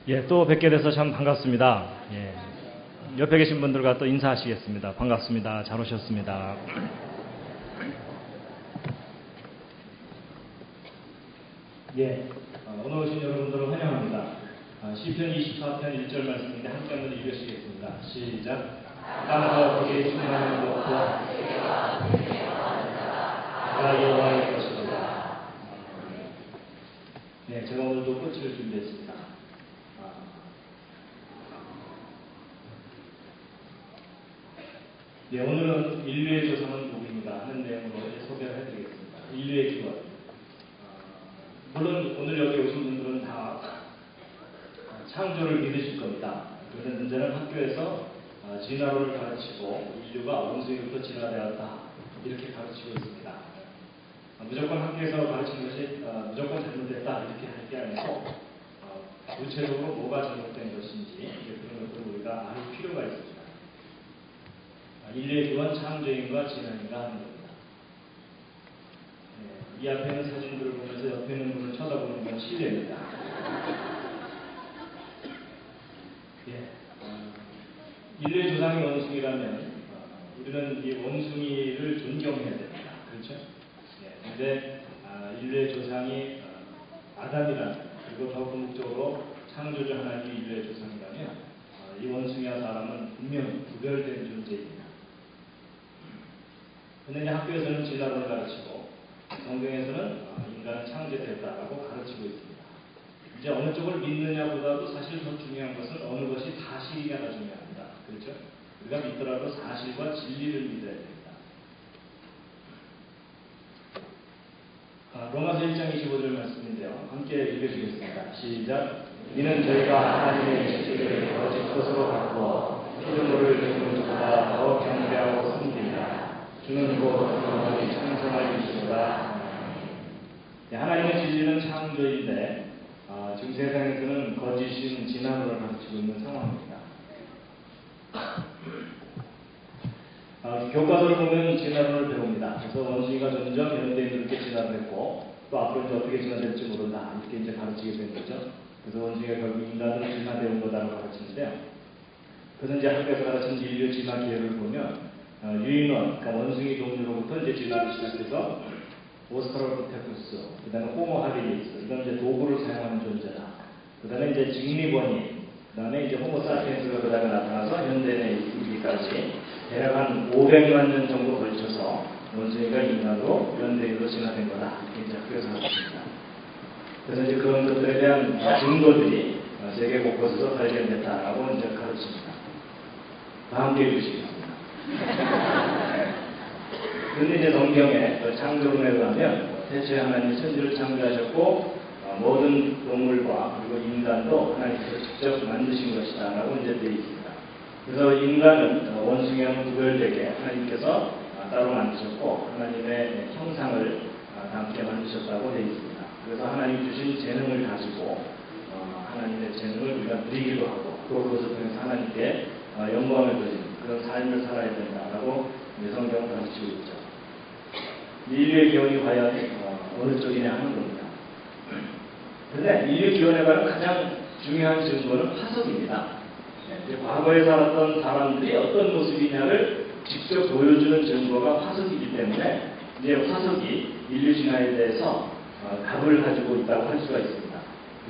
예, 또 뵙게 돼서 참 반갑습니다. 예, 옆에 계신 분들과 또 인사하시겠습니다. 반갑습니다. 잘 오셨습니다. 예, 오늘 오신 여러분들을 환영합니다. 시편 24편 1절 말씀인데 함께 한번 읽으시겠습니다. 시작. 땅과 거기에 충만한 것과 다 여호와의 것이다. 네, 제가 오늘도 꽃을 준비했습니다. 네, 오늘은 인류의 조상은 누구입니다 하는 내용으로 소개를 해드리겠습니다. 인류의 기원. 물론 오늘 여기 오신 분들은 다 창조를 믿으실 겁니다. 그런데 문제는 학교에서 진화론을 가르치고 인류가 원숭이부터 진화되었다 이렇게 가르치고 있습니다. 무조건 학교에서 가르치는 것이 무조건 잘못됐다 이렇게 할 게 아니고 구체적으로 뭐가 잘못된 것인지 그런 것들을 우리가 알 필요가 있습니다. 인류의 기원 창조인과 진화인가 하는 겁니다. 이 앞에 있는 사진들을 보면서 옆에 있는 분을 쳐다보는 건 실례입니다. 인류의 조상이 원숭이라면 우리는 이 원숭이를 존경해야 됩니다. 그렇죠? 그런데 인류의 조상이 아담이라면 그리고 더 궁극적으로 창조주 하나님이 인류의 조상이라면 이 원숭이와 사람은 분명히 구별된 존재입니다. 그런데 학교에서는 진화론을 가르치고 성경에서는 인간은 창조되었다라고 가르치고 있습니다. 이제 어느 쪽을 믿느냐보다도 사실 더 중요한 것은 어느 것이 사실이냐가 중요합니다. 그렇죠? 우리가 믿더라도 사실과 진리를 믿어야 됩니다. 로마서 1장 25절 말씀인데요. 함께 읽으시겠습니다. 시작. 이는 저희가 하나님의 지식을 거짓 것으로 바꾸어 피조물을 주님보다 더 경배하고 섬기라. 주는 곧 영원히 창성할 이시로다. 하나님의 진리는 창조인데 지금 세상에서는 거짓인 진화론을 가르치고 있는 상황입니다. 교과서를 보면 진화론을 배웁니다. 그래서 원숭이가 점점 현대인들께 진화를 했고 또 앞으로 이제 어떻게 진화될지 모른다 이렇게 이제 가르치게 된 거죠. 그래서 원숭이가 결국 인간으로 진화되온 거다라고 가르치는데요. 그래서 이제 학교에서 가르치는 인류 진화 기회를 보면 유인원, 그러니까 원숭이 종류로부터 이제 진화를 시작해서 오스트랄로피테쿠스, 그 다음에 호모 하비리스, 이건 이제 도구를 사용하는 존재다. 그 다음에 이제 직립원인, 그 다음에 이제 호모 사피엔스가 그 다음에 나타나서 현대인에 이르기까지 대략 한 500만 년 정도 걸쳐서 원숭이가 인간으로 현대인으로 진화된 거다. 이렇게 이제 학교에서 가르칩니다. 그래서 이제 그런 것들에 대한 증거들이 세계 곳곳에서 발견됐다라고 이제 가르칩니다. 함께 해주시겠습니다. 그런데 이제 성경의 창조론에 의하면 대체 하나님이 천지를 창조하셨고 모든 동물과 그리고 인간도 하나님께서 직접 만드신 것이다 라고 이제 되어 있습니다. 그래서 인간은 원숭이와는 구별되게 하나님께서 따로 만드셨고 하나님의 형상을 담게 만드셨다고 되어 있습니다. 그래서 하나님 주신 재능을 가지고 하나님의 재능을 우리가 누리기도 하고 또 그것을 통해서 하나님께 영광을 돌리는 그런 삶을 살아야 된다라고 성경은 가르치고 있죠. 인류의 기원이 과연 어느 쪽이냐 하는 겁니다. 그런데 인류 기원에 관한 가장 중요한 증거는 화석입니다. 과거에 살았던 사람들이 어떤 모습이냐를 직접 보여주는 증거가 화석이기 때문에 이제 화석이 인류 진화에 대해서 답을 가지고 있다고 할 수가 있습니다.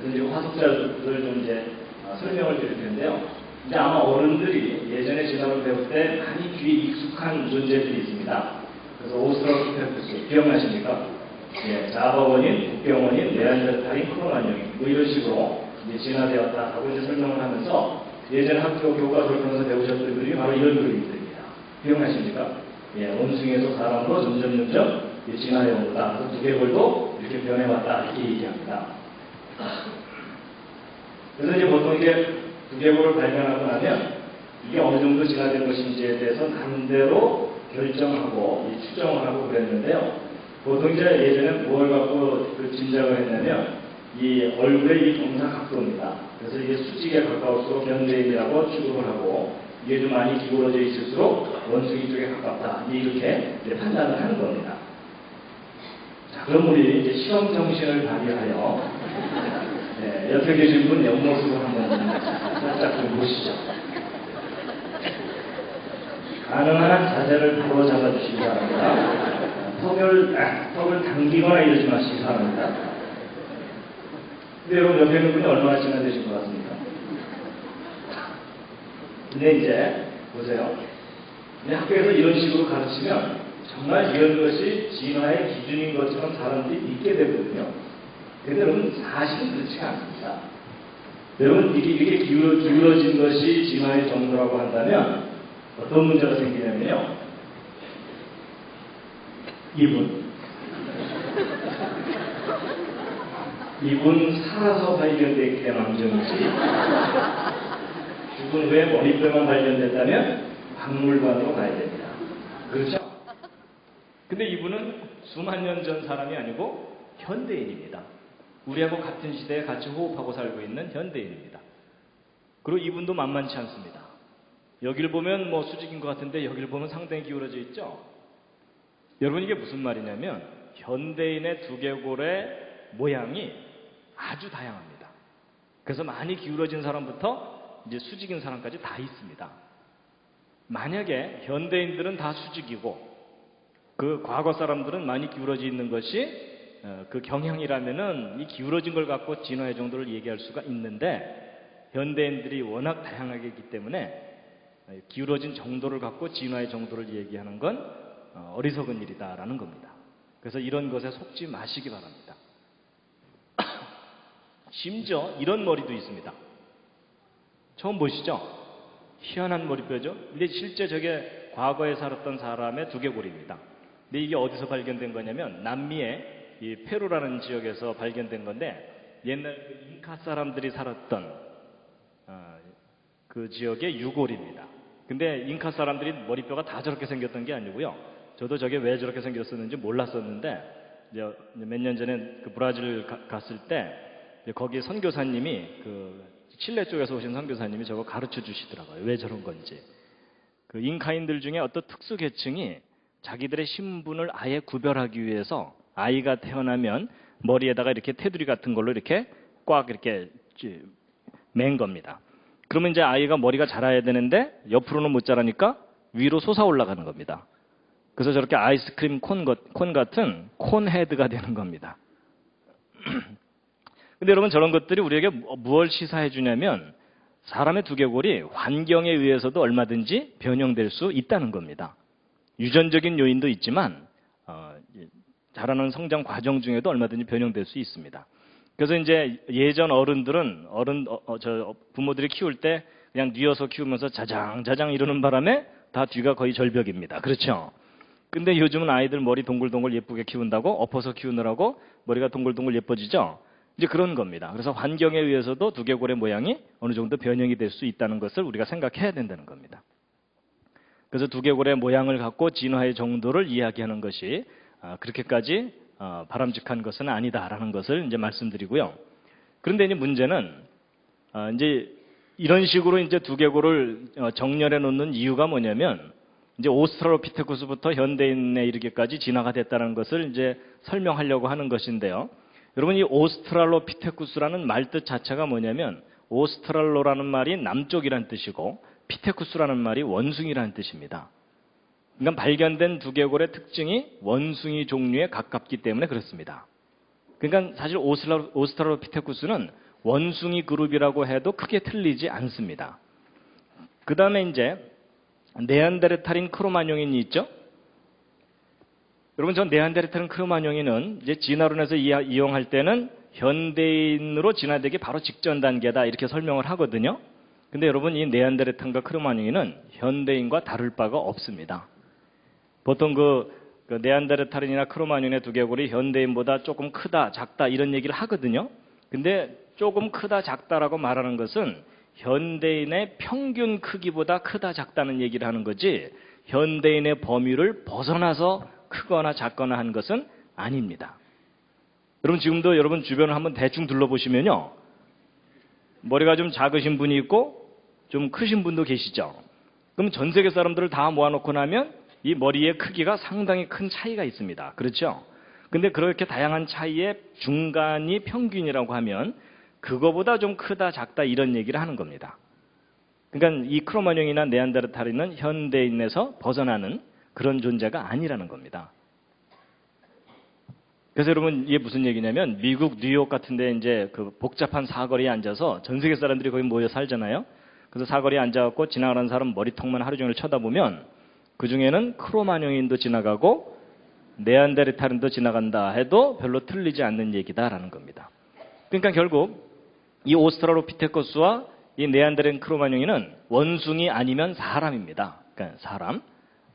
그래서 이제 화석자들을 좀 이제 설명을 드릴 텐데요. 이제 아마 어른들이 예전에 진화를 배울 때 많이 귀에 익숙한 존재들이 있습니다. 그래서 오스트랄로피테쿠스 기억나십니까? 예, 자바원인, 국병원인, 네안데르탈인, 크로마뇽인 뭐 이런 식으로 이제 진화되었다 하고 이제 설명을 하면서 예전 학교 교과서를 통해서 배우셨던 그림이 바로 이런 그림들입니다. 기억나십니까? 예, 원숭이에서 사람으로 점점 진화해온 거다. 그래서 두개골도 이렇게 변해왔다 이렇게 얘기합니다. 그래서 이제 보통 이게 두개골을 발견하고 나면 이게 어느 정도 진화된 것인지에 대해서 남대로 결정하고 추정을 하고 그랬는데요. 보통 이제 예전에 뭘 갖고 그 짐작을 했냐면 이 얼굴의 이 경사각도입니다. 그래서 이게 수직에 가까울수록 현대인이라고 취급을 하고 이게 좀 많이 기울어져 있을수록 원숭이 쪽에 가깝다. 이렇게 이제 판단을 하는 겁니다. 자, 그럼 우리 이제 실험 정신을 발휘하여 네, 옆에 계신 분 옆모습을 한번 살짝 좀 보시죠. 가능한 한 자세를 바로 잡아주시기 바랍니다. 턱을 당기거나 이러지 마시기 바랍니다. 근데 여러분 옆에 있는 분이 얼마나 지나 되신 것 같습니까? 근데 이제 보세요. 근데 학교에서 이런 식으로 가르치면 정말 이런 것이 진화의 기준인 것처럼 사람들이 믿게 되거든요. 근데 여러분 사실은 그렇지가 않습니다. 여러분 이게 기울어진 것이 진화의 정도라고 한다면 어떤 문제가 생기냐면요. 이분 살아서 발견됐기 망정이지 죽은 후에 머리뼈만 발견됐다면 박물관으로 가야 됩니다. 그렇죠? 근데 이분은 수만 년 전 사람이 아니고 현대인입니다. 우리하고 같은 시대에 같이 호흡하고 살고 있는 현대인입니다. 그리고 이분도 만만치 않습니다. 여기를 보면 뭐 수직인 것 같은데 여기를 보면 상당히 기울어져 있죠? 여러분 이게 무슨 말이냐면 현대인의 두개골의 모양이 아주 다양합니다. 그래서 많이 기울어진 사람부터 이제 수직인 사람까지 다 있습니다. 만약에 현대인들은 다 수직이고 그 과거 사람들은 많이 기울어져 있는 것이 그 경향이라면은 이 기울어진 걸 갖고 진화의 정도를 얘기할 수가 있는데 현대인들이 워낙 다양하게 있기 때문에 기울어진 정도를 갖고 진화의 정도를 얘기하는 건 어리석은 일이다라는 겁니다. 그래서 이런 것에 속지 마시기 바랍니다. 심지어 이런 머리도 있습니다. 처음 보시죠? 희한한 머리뼈죠? 근데 실제 저게 과거에 살았던 사람의 두개골입니다. 근데 이게 어디서 발견된 거냐면 남미의 이 페루라는 지역에서 발견된 건데 옛날 그 잉카 사람들이 살았던 그 지역의 유골입니다. 근데 잉카 사람들이 머리뼈가 다 저렇게 생겼던 게 아니고요. 저도 저게 왜 저렇게 생겼었는지 몰랐었는데 이제 몇 년 전에 그 브라질 갔을 때 거기 선교사님이 그 칠레 쪽에서 오신 선교사님이 저거 가르쳐 주시더라고요. 왜 저런 건지. 그 잉카인들 중에 어떤 특수 계층이 자기들의 신분을 아예 구별하기 위해서 아이가 태어나면 머리에다가 이렇게 테두리 같은 걸로 이렇게 꽉 이렇게 맨 겁니다. 그러면 이제 아이가 머리가 자라야 되는데 옆으로는 못 자라니까 위로 솟아 올라가는 겁니다. 그래서 저렇게 아이스크림 콘 같은 콘 헤드가 되는 겁니다. 근데 여러분 저런 것들이 우리에게 무엇을 시사해 주냐면 사람의 두개골이 환경에 의해서도 얼마든지 변형될 수 있다는 겁니다. 유전적인 요인도 있지만 자라는 성장 과정 중에도 얼마든지 변형될 수 있습니다. 그래서 이제 예전 어른들은 부모들이 키울 때 그냥 뉘어서 키우면서 자장자장 이러는 바람에 다 뒤가 거의 절벽입니다. 그렇죠? 근데 요즘은 아이들 머리 동글동글 예쁘게 키운다고 엎어서 키우느라고 머리가 동글동글 예뻐지죠? 이제 그런 겁니다. 그래서 환경에 의해서도 두개골의 모양이 어느 정도 변형이 될 수 있다는 것을 우리가 생각해야 된다는 겁니다. 그래서 두개골의 모양을 갖고 진화의 정도를 이야기하는 것이 그렇게까지 바람직한 것은 아니다라는 것을 이제 말씀드리고요. 그런데 이제 문제는 이제 이런 식으로 이제 두개골을 정렬해 놓는 이유가 뭐냐면 이제 오스트랄로피테쿠스부터 현대인에 이르기까지 진화가 됐다는 것을 이제 설명하려고 하는 것인데요. 여러분 이 오스트랄로피테쿠스라는 말뜻 자체가 뭐냐면 오스트랄로라는 말이 남쪽이란 뜻이고 피테쿠스라는 말이 원숭이라는 뜻입니다. 그러니까 발견된 두개골의 특징이 원숭이 종류에 가깝기 때문에 그렇습니다. 그러니까 사실 오스트랄로피테쿠스는 원숭이 그룹이라고 해도 크게 틀리지 않습니다. 그 다음에 이제 네안데르탈인 크로마뇽인이 있죠? 여러분 저 네안데르탈인 크로마뇽인은 이제 진화론에서 이용할 때는 현대인으로 진화되기 바로 직전 단계다 이렇게 설명을 하거든요. 근데 여러분 이 네안데르탈과 크로마뇽인은 현대인과 다를 바가 없습니다. 보통 그 네안데르탈인이나 크로마뇽의 두개골이 현대인보다 조금 크다, 작다 이런 얘기를 하거든요. 근데 조금 크다, 작다라고 말하는 것은 현대인의 평균 크기보다 크다, 작다는 얘기를 하는 거지 현대인의 범위를 벗어나서 크거나 작거나 한 것은 아닙니다. 여러분 지금도 여러분 주변을 한번 대충 둘러보시면요. 머리가 좀 작으신 분이 있고 좀 크신 분도 계시죠. 그럼 전 세계 사람들을 다 모아놓고 나면 이 머리의 크기가 상당히 큰 차이가 있습니다. 그렇죠? 근데 그렇게 다양한 차이의 중간이 평균이라고 하면 그거보다 좀 크다 작다 이런 얘기를 하는 겁니다. 그러니까 이 크로마뇽이나 네안데르탈인은 현대인에서 벗어나는 그런 존재가 아니라는 겁니다. 그래서 여러분 이게 무슨 얘기냐면 미국 뉴욕 같은데 이제 그 복잡한 사거리에 앉아서 전 세계 사람들이 거기 모여 살잖아요. 그래서 사거리에 앉아갖고 지나가는 사람 머리통만 하루 종일 쳐다보면 그 중에는 크로마뇽인도 지나가고 네안데르탈인도 지나간다 해도 별로 틀리지 않는 얘기다라는 겁니다. 그러니까 결국 이 오스트랄로피테쿠스와 이 네안데르 크로마뇽인은 원숭이 아니면 사람입니다. 그러니까 사람.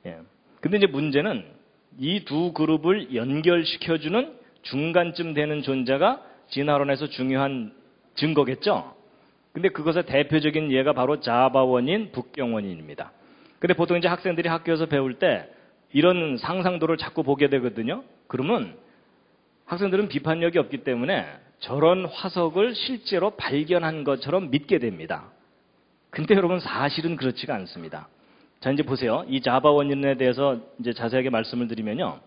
예. 근데 이제 문제는 이 두 그룹을 연결시켜주는 중간쯤 되는 존재가 진화론에서 중요한 증거겠죠. 근데 그것의 대표적인 예가 바로 자바 원인, 북경 원인입니다. 근데 보통 이제 학생들이 학교에서 배울 때 이런 상상도를 자꾸 보게 되거든요. 그러면 학생들은 비판력이 없기 때문에 저런 화석을 실제로 발견한 것처럼 믿게 됩니다. 근데 여러분 사실은 그렇지가 않습니다. 자, 이제 보세요. 이 자바 원인에 대해서 이제 자세하게 말씀을 드리면요.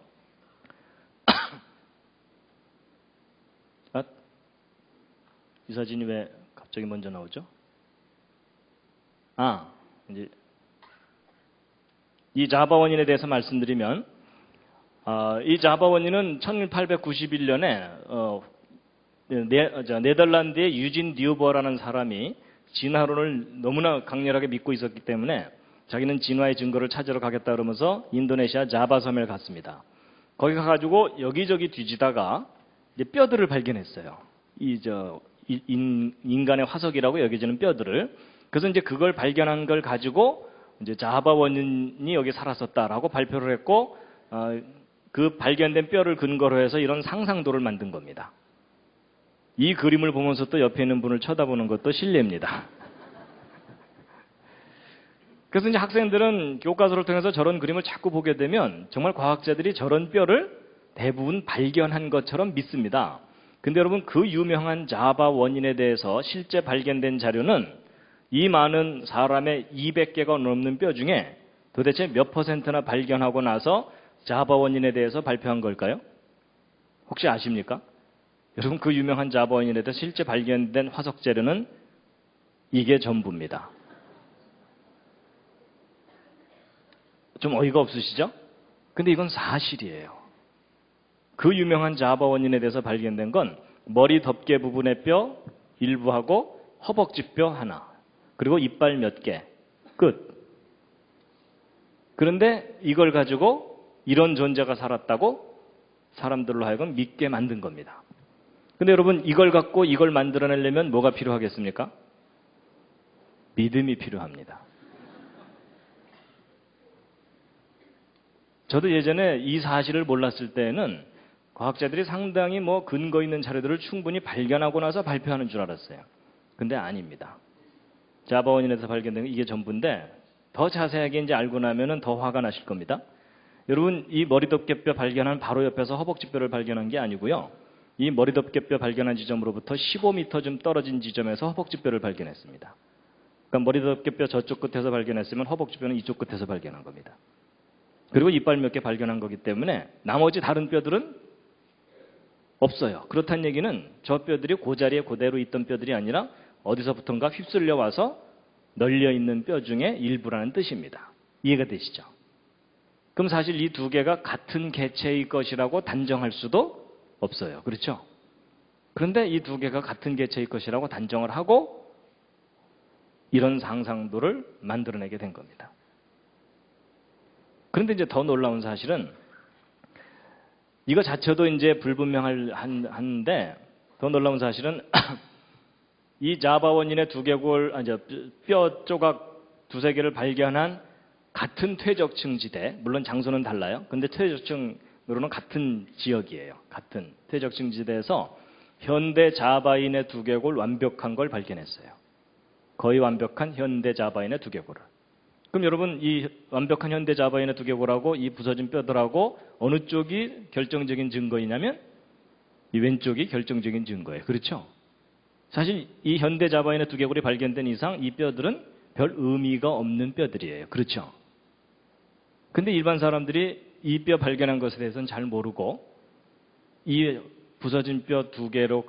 이 사진이 왜 갑자기 먼저 나오죠? 이제 이 자바 원인에 대해서 말씀드리면 이 자바 원인은 1891년에 네덜란드의 유진 디우버라는 사람이 진화론을 너무나 강렬하게 믿고 있었기 때문에 자기는 진화의 증거를 찾으러 가겠다 그러면서 인도네시아 자바 섬에 갔습니다. 거기 가가지고 여기저기 뒤지다가 이제 뼈들을 발견했어요. 인간의 화석이라고 여겨지는 뼈들을. 그래서 이제 그걸 발견한 걸 가지고 이제 자바 원인이 여기 살았었다라고 발표를 했고, 그 발견된 뼈를 근거로 해서 이런 상상도를 만든 겁니다. 이 그림을 보면서 또 옆에 있는 분을 쳐다보는 것도 실례입니다. 그래서 이제 학생들은 교과서를 통해서 저런 그림을 자꾸 보게 되면 정말 과학자들이 저런 뼈를 대부분 발견한 것처럼 믿습니다. 근데 여러분 그 유명한 자바 원인에 대해서 실제 발견된 자료는 이 많은 사람의 200개가 넘는 뼈 중에 도대체 몇 퍼센트나 발견하고 나서 자바 원인에 대해서 발표한 걸까요? 혹시 아십니까? 여러분 그 유명한 자바 원인에 대해서 실제 발견된 화석 재료는 이게 전부입니다. 좀 어이가 없으시죠? 근데 이건 사실이에요. 그 유명한 자바 원인에 대해서 발견된 건 머리 덮개 부분의 뼈 일부하고 허벅지 뼈 하나, 그리고 이빨 몇 개, 끝. 그런데 이걸 가지고 이런 존재가 살았다고 사람들로 하여금 믿게 만든 겁니다. 근데 여러분 이걸 갖고 이걸 만들어내려면 뭐가 필요하겠습니까? 믿음이 필요합니다. 저도 예전에 이 사실을 몰랐을 때는 과학자들이 상당히 근거 있는 자료들을 충분히 발견하고 나서 발표하는 줄 알았어요. 근데 아닙니다. 자바 원인에서 발견된 게 이게 전부인데 더 자세하게 이제 알고 나면은 더 화가 나실 겁니다. 여러분 이 머리덮개뼈 발견한 바로 옆에서 허벅지뼈를 발견한 게 아니고요. 이 머리덮개뼈 발견한 지점으로부터 15m 좀 떨어진 지점에서 허벅지뼈를 발견했습니다. 그러니까 머리덮개뼈 저쪽 끝에서 발견했으면 허벅지뼈는 이쪽 끝에서 발견한 겁니다. 그리고 이빨 몇 개 발견한 거기 때문에 나머지 다른 뼈들은 없어요. 그렇다는 얘기는 저 뼈들이 그 자리에 그대로 있던 뼈들이 아니라 어디서부턴가 휩쓸려 와서 널려 있는 뼈 중에 일부라는 뜻입니다. 이해가 되시죠? 그럼 사실 이 두 개가 같은 개체의 것이라고 단정할 수도 없어요. 그렇죠? 그런데 이 두 개가 같은 개체의 것이라고 단정을 하고 이런 상상도를 만들어내게 된 겁니다. 그런데 이제 더 놀라운 사실은 이거 자체도 이제 불분명한데 더 놀라운 사실은 이 자바 원인의 뼈 조각 두세 개를 발견한 같은 퇴적층 지대, 물론 장소는 달라요. 근데 퇴적층으로는 같은 지역이에요. 같은 퇴적층 지대에서 현대 자바인의 두개골 완벽한 걸 발견했어요. 거의 완벽한 현대 자바인의 두개골을. 그럼 여러분 이 완벽한 현대 자바인의 두개골하고 이 부서진 뼈들하고 어느 쪽이 결정적인 증거이냐면 이 왼쪽이 결정적인 증거예요. 그렇죠? 사실 이 현대 자바인의 두개골이 발견된 이상 이 뼈들은 별 의미가 없는 뼈들이에요. 그렇죠? 근데 일반 사람들이 이 뼈 발견한 것에 대해서는 잘 모르고 이 부서진 뼈 두 개로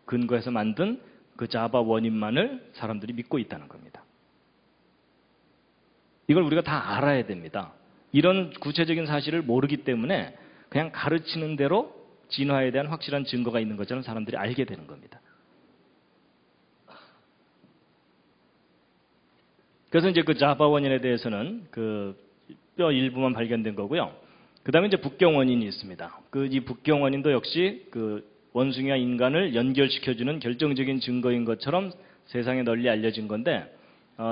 근거해서 만든 그 자바 원인만을 사람들이 믿고 있다는 겁니다. 이걸 우리가 다 알아야 됩니다. 이런 구체적인 사실을 모르기 때문에 그냥 가르치는 대로 진화에 대한 확실한 증거가 있는 것처럼 사람들이 알게 되는 겁니다. 그래서 이제 그 자바 원인에 대해서는 그 뼈 일부만 발견된 거고요. 그 다음에 이제 북경 원인이 있습니다. 이 북경 원인도 역시 그 원숭이와 인간을 연결시켜주는 결정적인 증거인 것처럼 세상에 널리 알려진 건데,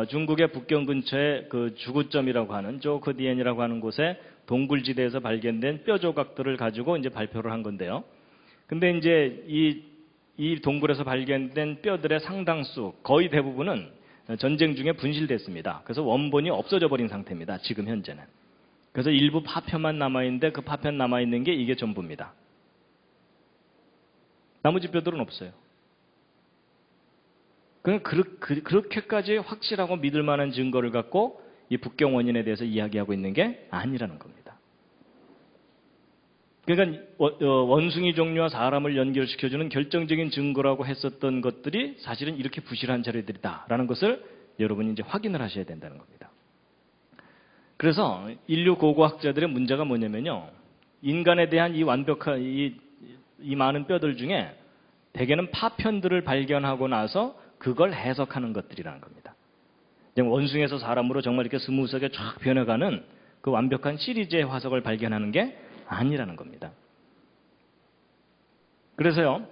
중국의 북경 근처에 그 주구점이라고 하는 조크디엔이라고 하는 곳에 동굴지대에서 발견된 뼈 조각들을 가지고 이제 발표를 한 건데요. 근데 이제 이 동굴에서 발견된 뼈들의 상당수, 거의 대부분은 전쟁 중에 분실됐습니다. 그래서 원본이 없어져 버린 상태입니다. 지금 현재는. 그래서 일부 파편만 남아있는데 그 파편 남아있는 게 이게 전부입니다. 나머지 뼈들은 없어요. 그렇게까지 확실하고 믿을 만한 증거를 갖고 이 북경 원인에 대해서 이야기하고 있는 게 아니라는 겁니다. 그러니까 원숭이 종류와 사람을 연결시켜주는 결정적인 증거라고 했었던 것들이 사실은 이렇게 부실한 자료들이다라는 것을 여러분이 이제 확인을 하셔야 된다는 겁니다. 그래서 인류 고고학자들의 문제가 뭐냐면요, 인간에 대한 이 완벽한 이 많은 뼈들 중에 대개는 파편들을 발견하고 나서 그걸 해석하는 것들이라는 겁니다. 원숭이에서 사람으로 정말 이렇게 스무스하게 쫙 변해가는 그 완벽한 시리즈의 화석을 발견하는 게 아니라는 겁니다. 그래서요,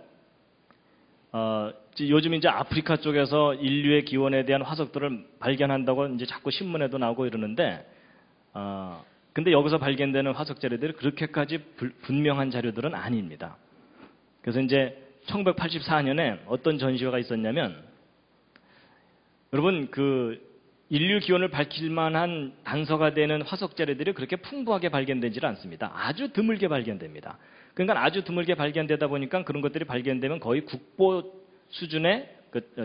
요즘 이제 아프리카 쪽에서 인류의 기원에 대한 화석들을 발견한다고 이제 자꾸 신문에도 나오고 이러는데, 근데 여기서 발견되는 화석 자료들이 그렇게까지 분명한 자료들은 아닙니다. 그래서 이제 1984년에 어떤 전시회가 있었냐면, 여러분 그 인류 기원을 밝힐 만한 단서가 되는 화석 자료들이 그렇게 풍부하게 발견되질 않습니다. 아주 드물게 발견됩니다. 그러니까 아주 드물게 발견되다 보니까 그런 것들이 발견되면 거의 국보 수준의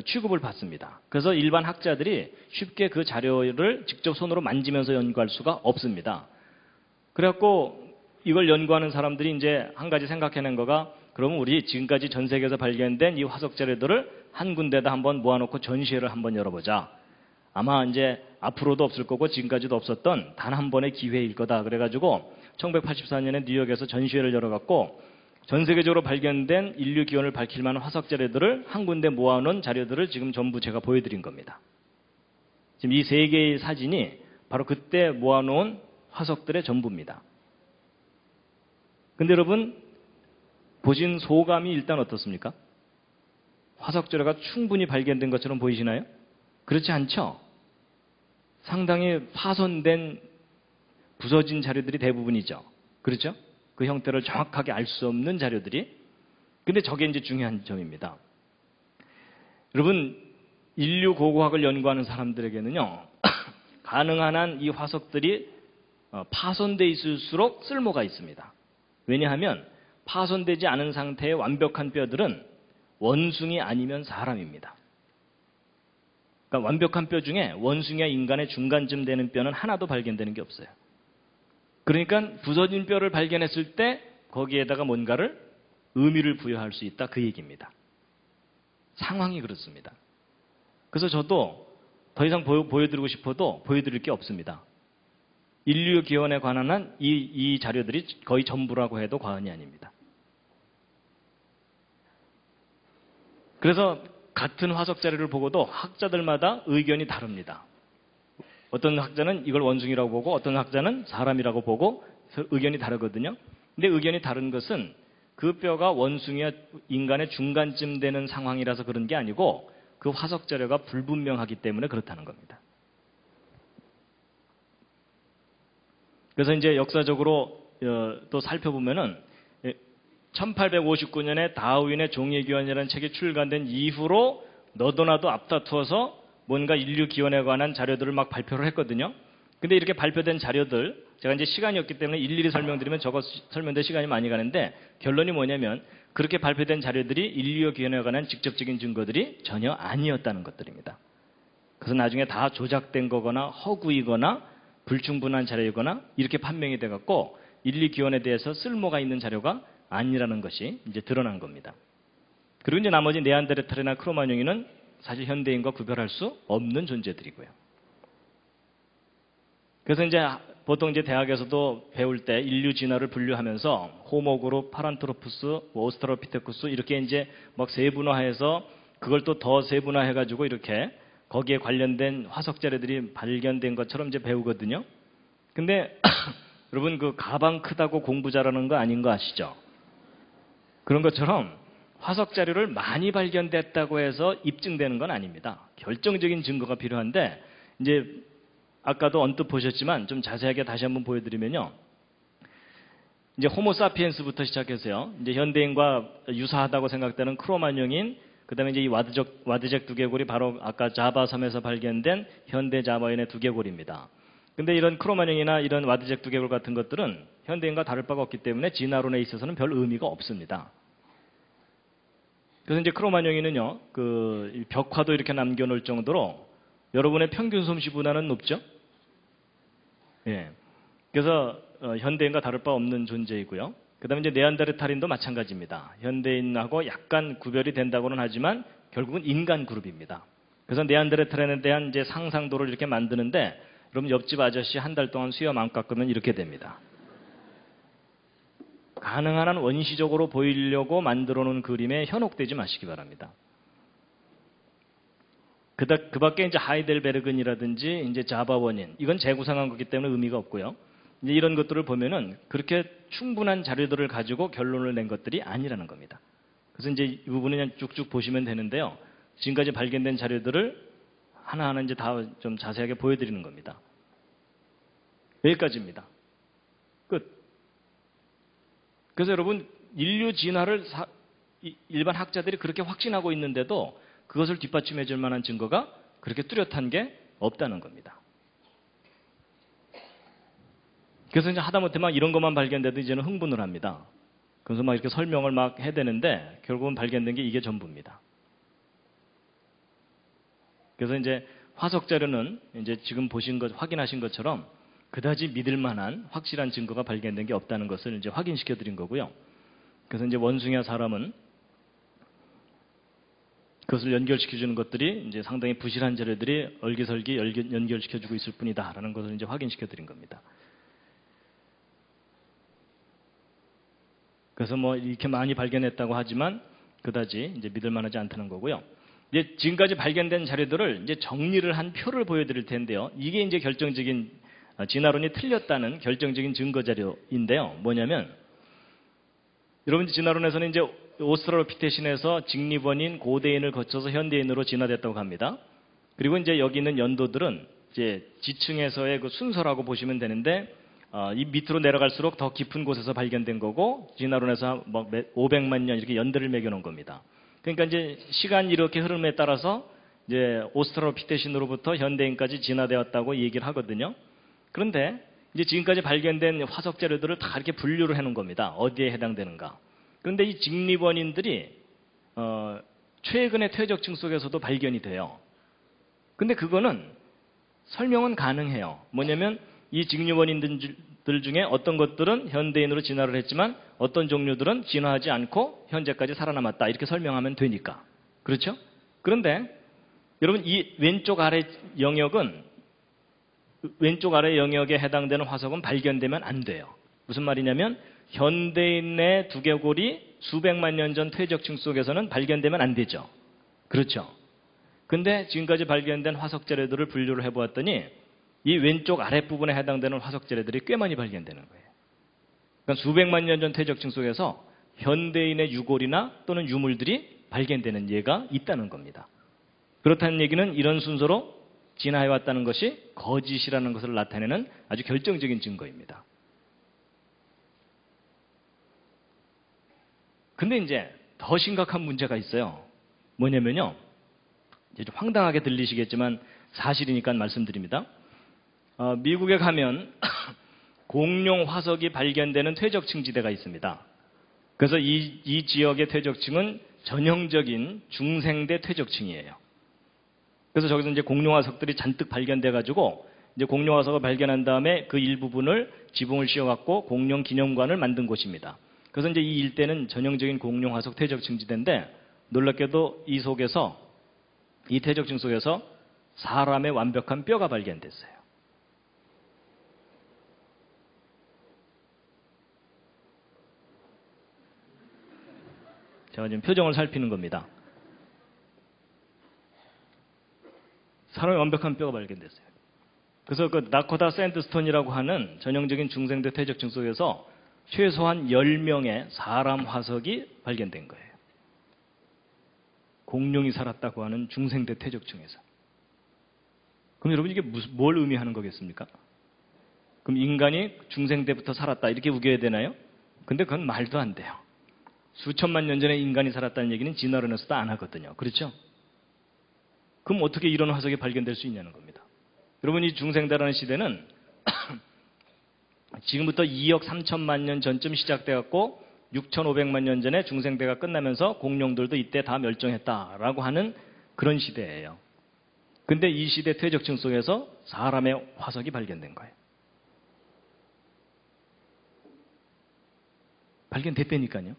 취급을 받습니다. 그래서 일반 학자들이 쉽게 그 자료를 직접 손으로 만지면서 연구할 수가 없습니다. 그래갖고 이걸 연구하는 사람들이 이제 한 가지 생각해낸 거가, 그러면 우리 지금까지 전 세계에서 발견된 이 화석 자료들을 한 군데다 한번 모아놓고 전시회를 한번 열어보자. 아마 이제 앞으로도 없을 거고 지금까지도 없었던 단 한 번의 기회일 거다. 그래가지고 1984년에 뉴욕에서 전시회를 열어갖고 전 세계적으로 발견된 인류 기원을 밝힐 만한 화석 자료들을 한 군데 모아놓은 자료들을 지금 전부 제가 보여드린 겁니다. 지금 이 세 개의 사진이 바로 그때 모아놓은 화석들의 전부입니다. 근데 여러분 보신 소감이 일단 어떻습니까? 화석 자료가 충분히 발견된 것처럼 보이시나요? 그렇지 않죠? 상당히 파손된 부서진 자료들이 대부분이죠. 그렇죠? 그 형태를 정확하게 알 수 없는 자료들이. 근데 저게 이제 중요한 점입니다. 여러분, 인류 고고학을 연구하는 사람들에게는요, 가능한 한 이 화석들이 파손돼 있을수록 쓸모가 있습니다. 왜냐하면 파손되지 않은 상태의 완벽한 뼈들은 원숭이 아니면 사람입니다. 그러니까 완벽한 뼈 중에 원숭이와 인간의 중간쯤 되는 뼈는 하나도 발견되는 게 없어요. 그러니까 부서진 뼈를 발견했을 때 거기에다가 뭔가를 의미를 부여할 수 있다, 그 얘기입니다. 상황이 그렇습니다. 그래서 저도 더 이상 보여드리고 싶어도 보여드릴 게 없습니다. 인류 기원에 관한 한 이 자료들이 거의 전부라고 해도 과언이 아닙니다. 그래서 같은 화석 자료를 보고도 학자들마다 의견이 다릅니다. 어떤 학자는 이걸 원숭이라고 보고 어떤 학자는 사람이라고 보고 의견이 다르거든요. 근데 의견이 다른 것은 그 뼈가 원숭이와 인간의 중간쯤 되는 상황이라서 그런 게 아니고 그 화석 자료가 불분명하기 때문에 그렇다는 겁니다. 그래서 이제 역사적으로 또 살펴보면은 1859년에 다윈의 종의기원이라는 책이 출간된 이후로 너도 나도 앞다투어서 뭔가 인류 기원에 관한 자료들을 막 발표를 했거든요. 근데 이렇게 발표된 자료들, 제가 이제 시간이 없기 때문에 일일이 설명드리면 저거 설명될 시간이 많이 가는데, 결론이 뭐냐면 그렇게 발표된 자료들이 인류 기원에 관한 직접적인 증거들이 전혀 아니었다는 것들입니다. 그래서 나중에 다 조작된 거거나 허구이거나 불충분한 자료이거나 이렇게 판명이 돼갖고 인류 기원에 대해서 쓸모가 있는 자료가 아니라는 것이 이제 드러난 겁니다. 그리고 이제 나머지 네안데르탈이나 크로마뇽인은 사실 현대인과 구별할 수 없는 존재들이고요. 그래서 이제 보통 이제 대학에서도 배울 때 인류 진화를 분류하면서 호모 그룹, 파란트로푸스, 오스트랄로피테쿠스 이렇게 이제 막 세분화해서 그걸 또 더 세분화해가지고 이렇게 거기에 관련된 화석 자료들이 발견된 것처럼 이제 배우거든요. 근데 여러분 그 가방 크다고 공부 잘하는 거 아닌 거 아시죠? 그런 것처럼 화석 자료를 많이 발견됐다고 해서 입증되는 건 아닙니다. 결정적인 증거가 필요한데 이제 아까도 언뜻 보셨지만 좀 자세하게 다시 한번 보여드리면요. 이제 호모사피엔스부터 시작해서요. 이제 현대인과 유사하다고 생각되는 크로마뇽인, 그 다음에 이제 이 와드잭 두개골이 바로 아까 자바 섬에서 발견된 현대 자바인의 두개골입니다. 근데 이런 크로마뇽이나 이런 와드잭 두개골 같은 것들은 현대인과 다를 바가 없기 때문에 진화론에 있어서는 별 의미가 없습니다. 그래서 이제 크로마뇽인은요, 그 벽화도 이렇게 남겨놓을 정도로 여러분의 평균 솜씨보다는 높죠? 예. 그래서 현대인과 다를 바 없는 존재이고요. 그 다음에 이제 네안데르탈인도 마찬가지입니다. 현대인하고 약간 구별이 된다고는 하지만 결국은 인간 그룹입니다. 그래서 네안데르탈인에 대한 이제 상상도를 이렇게 만드는데 여러분 옆집 아저씨 한 달 동안 수염 안 깎으면 이렇게 됩니다. 가능한 한 원시적으로 보이려고 만들어 놓은 그림에 현혹되지 마시기 바랍니다. 그 밖에 이제 하이델베르근이라든지 이제 자바 원인, 이건 재구상한 거기 때문에 의미가 없고요. 이제 이런 것들을 보면은 그렇게 충분한 자료들을 가지고 결론을 낸 것들이 아니라는 겁니다. 그래서 이제 이 부분은 그냥 쭉쭉 보시면 되는데요. 지금까지 발견된 자료들을 하나하나 이제 다 좀 자세하게 보여드리는 겁니다. 여기까지입니다. 끝. 그래서 여러분, 인류 진화를 일반 학자들이 그렇게 확신하고 있는데도 그것을 뒷받침해 줄 만한 증거가 그렇게 뚜렷한 게 없다는 겁니다. 그래서 이제 하다못해 막 이런 것만 발견돼도 이제는 흥분을 합니다. 그래서 막 이렇게 설명을 막 해야 되는데 결국은 발견된 게 이게 전부입니다. 그래서 이제 화석 자료는 이제 지금 보신 것, 확인하신 것처럼 그다지 믿을 만한 확실한 증거가 발견된 게 없다는 것을 이제 확인시켜 드린 거고요. 그래서 이제 원숭이와 사람은 그것을 연결시켜 주는 것들이 이제 상당히 부실한 자료들이 얼기설기 연결시켜 주고 있을 뿐이다라는 것을 이제 확인시켜 드린 겁니다. 그래서 뭐 이렇게 많이 발견했다고 하지만 그다지 이제 믿을 만하지 않다는 거고요. 이제 지금까지 발견된 자료들을 이제 정리를 한 표를 보여드릴 텐데요. 이게 이제 결정적인 진화론이 틀렸다는 결정적인 증거 자료인데요. 뭐냐면 여러분 진화론에서는 이제 오스트랄로피테신에서 직립원인 고대인을 거쳐서 현대인으로 진화됐다고 합니다. 그리고 이제 여기 있는 연도들은 이제 지층에서의 그 순서라고 보시면 되는데 이 밑으로 내려갈수록 더 깊은 곳에서 발견된 거고 진화론에서 뭐 500만 년 이렇게 연대를 매겨놓은 겁니다. 그러니까 이제 시간 이렇게 흐름에 따라서 이제 오스트랄로피테신으로부터 현대인까지 진화되었다고 얘기를 하거든요. 그런데 이제 지금까지 발견된 화석 자료들을 다 이렇게 분류를 해놓은 겁니다. 어디에 해당되는가. 그런데 이 직립원인들이 최근의 퇴적층 속에서도 발견이 돼요. 근데 그거는 설명은 가능해요. 뭐냐면 이 직립원인들 중에 어떤 것들은 현대인으로 진화를 했지만 어떤 종류들은 진화하지 않고 현재까지 살아남았다. 이렇게 설명하면 되니까. 그렇죠? 그런데 여러분 이 왼쪽 아래 영역에 해당되는 화석은 발견되면 안 돼요. 무슨 말이냐면 현대인의 두개골이 수백만 년 전 퇴적층 속에서는 발견되면 안 되죠. 그렇죠? 근데 지금까지 발견된 화석 자료들을 분류를 해보았더니 이 왼쪽 아랫부분에 해당되는 화석 자료들이 꽤 많이 발견되는 거예요. 그러니까 수백만 년 전 퇴적층 속에서 현대인의 유골이나 또는 유물들이 발견되는 예가 있다는 겁니다. 그렇다는 얘기는 이런 순서로 진화해왔다는 것이 거짓이라는 것을 나타내는 아주 결정적인 증거입니다. 근데 이제 더 심각한 문제가 있어요. 뭐냐면요. 이제 좀 황당하게 들리시겠지만 사실이니까 말씀드립니다. 미국에 가면 공룡 화석이 발견되는 퇴적층 지대가 있습니다. 그래서 이 지역의 퇴적층은 전형적인 중생대 퇴적층이에요. 그래서 저기서 이제 공룡 화석들이 잔뜩 발견돼 가지고 이제 공룡 화석을 발견한 다음에 그 일부분을 지붕을 씌워갖고 공룡 기념관을 만든 곳입니다. 그래서 이제 이 일대는 전형적인 공룡 화석 퇴적층 지대인데 놀랍게도 이 속에서, 이 퇴적층 속에서 사람의 완벽한 뼈가 발견됐어요. 제가 지금 표정을 살피는 겁니다. 사람의 완벽한 뼈가 발견됐어요. 그래서 그 나코다 샌드스톤이라고 하는 전형적인 중생대 퇴적층 속에서 최소한 10명의 사람 화석이 발견된 거예요. 공룡이 살았다고 하는 중생대 퇴적층에서. 그럼 여러분 이게 뭘 의미하는 거겠습니까? 그럼 인간이 중생대부터 살았다 이렇게 우겨야 되나요? 근데 그건 말도 안 돼요. 수천만 년 전에 인간이 살았다는 얘기는 진화론에서도 안 하거든요. 그렇죠? 그럼 어떻게 이런 화석이 발견될 수 있냐는 겁니다. 여러분 이 중생대라는 시대는 지금부터 2억 3천만 년 전쯤 시작돼갖고 6,500만 년 전에 중생대가 끝나면서 공룡들도 이때 다 멸종했다라고 하는 그런 시대예요. 근데 이 시대 퇴적층 속에서 사람의 화석이 발견된 거예요. 발견됐다니까요.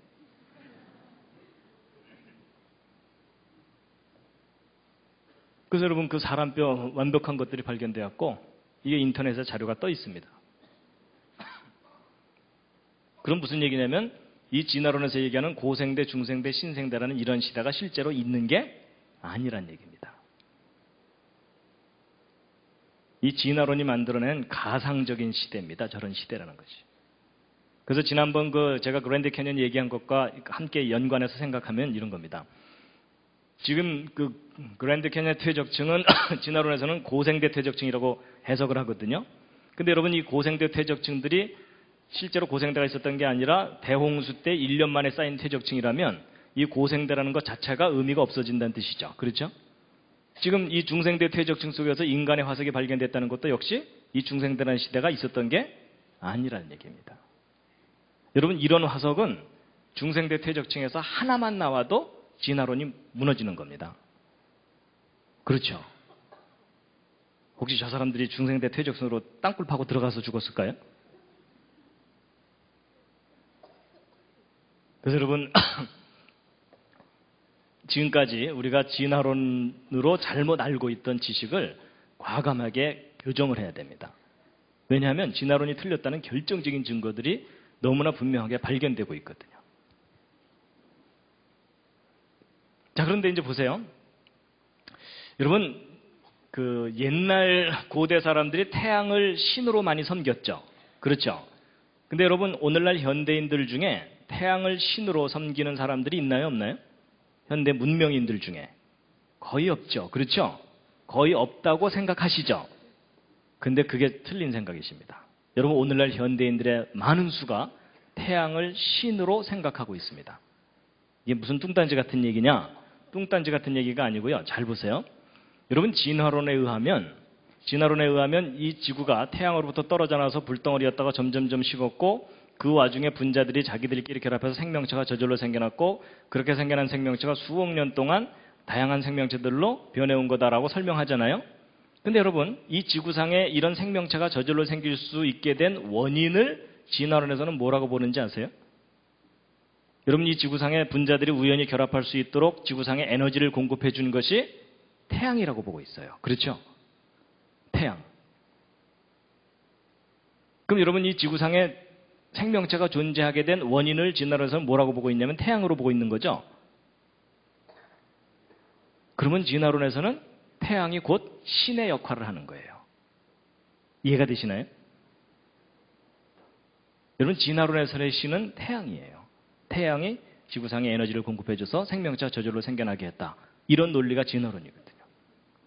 그래서 여러분 그 사람뼈 완벽한 것들이 발견되었고 이게 인터넷에 자료가 떠 있습니다. 그럼 무슨 얘기냐면 이 진화론에서 얘기하는 고생대, 중생대, 신생대라는 이런 시대가 실제로 있는 게 아니란 얘기입니다. 이 진화론이 만들어낸 가상적인 시대입니다. 저런 시대라는 것이. 그래서 지난번 제가 그랜드 캐년 얘기한 것과 함께 연관해서 생각하면 이런 겁니다. 지금 그랜드 캐년 퇴적층은 진화론에서는 고생대 퇴적층이라고 해석을 하거든요. 근데 여러분 이 고생대 퇴적층들이 실제로 고생대가 있었던 게 아니라 대홍수 때 1년 만에 쌓인 퇴적층이라면 이 고생대라는 것 자체가 의미가 없어진다는 뜻이죠. 그렇죠? 지금 이 중생대 퇴적층 속에서 인간의 화석이 발견됐다는 것도 역시 이 중생대라는 시대가 있었던 게 아니라는 얘기입니다. 여러분 이런 화석은 중생대 퇴적층에서 하나만 나와도 진화론이 무너지는 겁니다. 그렇죠? 혹시 저 사람들이 중생대 퇴적층으로 땅굴 파고 들어가서 죽었을까요? 그래서 여러분 지금까지 우리가 진화론으로 잘못 알고 있던 지식을 과감하게 교정을 해야 됩니다. 왜냐하면 진화론이 틀렸다는 결정적인 증거들이 너무나 분명하게 발견되고 있거든요. 자, 그런데 이제 보세요. 여러분, 옛날 고대 사람들이 태양을 신으로 많이 섬겼죠. 그렇죠? 근데 여러분, 오늘날 현대인들 중에 태양을 신으로 섬기는 사람들이 있나요, 없나요? 현대 문명인들 중에. 거의 없죠. 그렇죠? 거의 없다고 생각하시죠? 근데 그게 틀린 생각이십니다. 여러분, 오늘날 현대인들의 많은 수가 태양을 신으로 생각하고 있습니다. 이게 무슨 뚱딴지 같은 얘기냐? 뚱딴지 같은 얘기가 아니고요. 잘 보세요. 여러분, 진화론에 의하면 이 지구가 태양으로부터 떨어져 나와서 불덩어리였다가 점점점 식었고 그 와중에 분자들이 자기들끼리 결합해서 생명체가 저절로 생겨났고 그렇게 생겨난 생명체가 수억 년 동안 다양한 생명체들로 변해온 거다라고 설명하잖아요. 근데 여러분, 이 지구상에 이런 생명체가 저절로 생길 수 있게 된 원인을 진화론에서는 뭐라고 보는지 아세요? 여러분, 이 지구상의 분자들이 우연히 결합할 수 있도록 지구상에 에너지를 공급해 준 것이 태양이라고 보고 있어요. 그렇죠? 태양. 그럼 여러분, 이 지구상에 생명체가 존재하게 된 원인을 진화론에서는 뭐라고 보고 있냐면 태양으로 보고 있는 거죠. 그러면 진화론에서는 태양이 곧 신의 역할을 하는 거예요. 이해가 되시나요? 여러분, 진화론에서의 신은 태양이에요. 태양이 지구상에 에너지를 공급해줘서 생명체가 저절로 생겨나게 했다. 이런 논리가 진화론이거든요.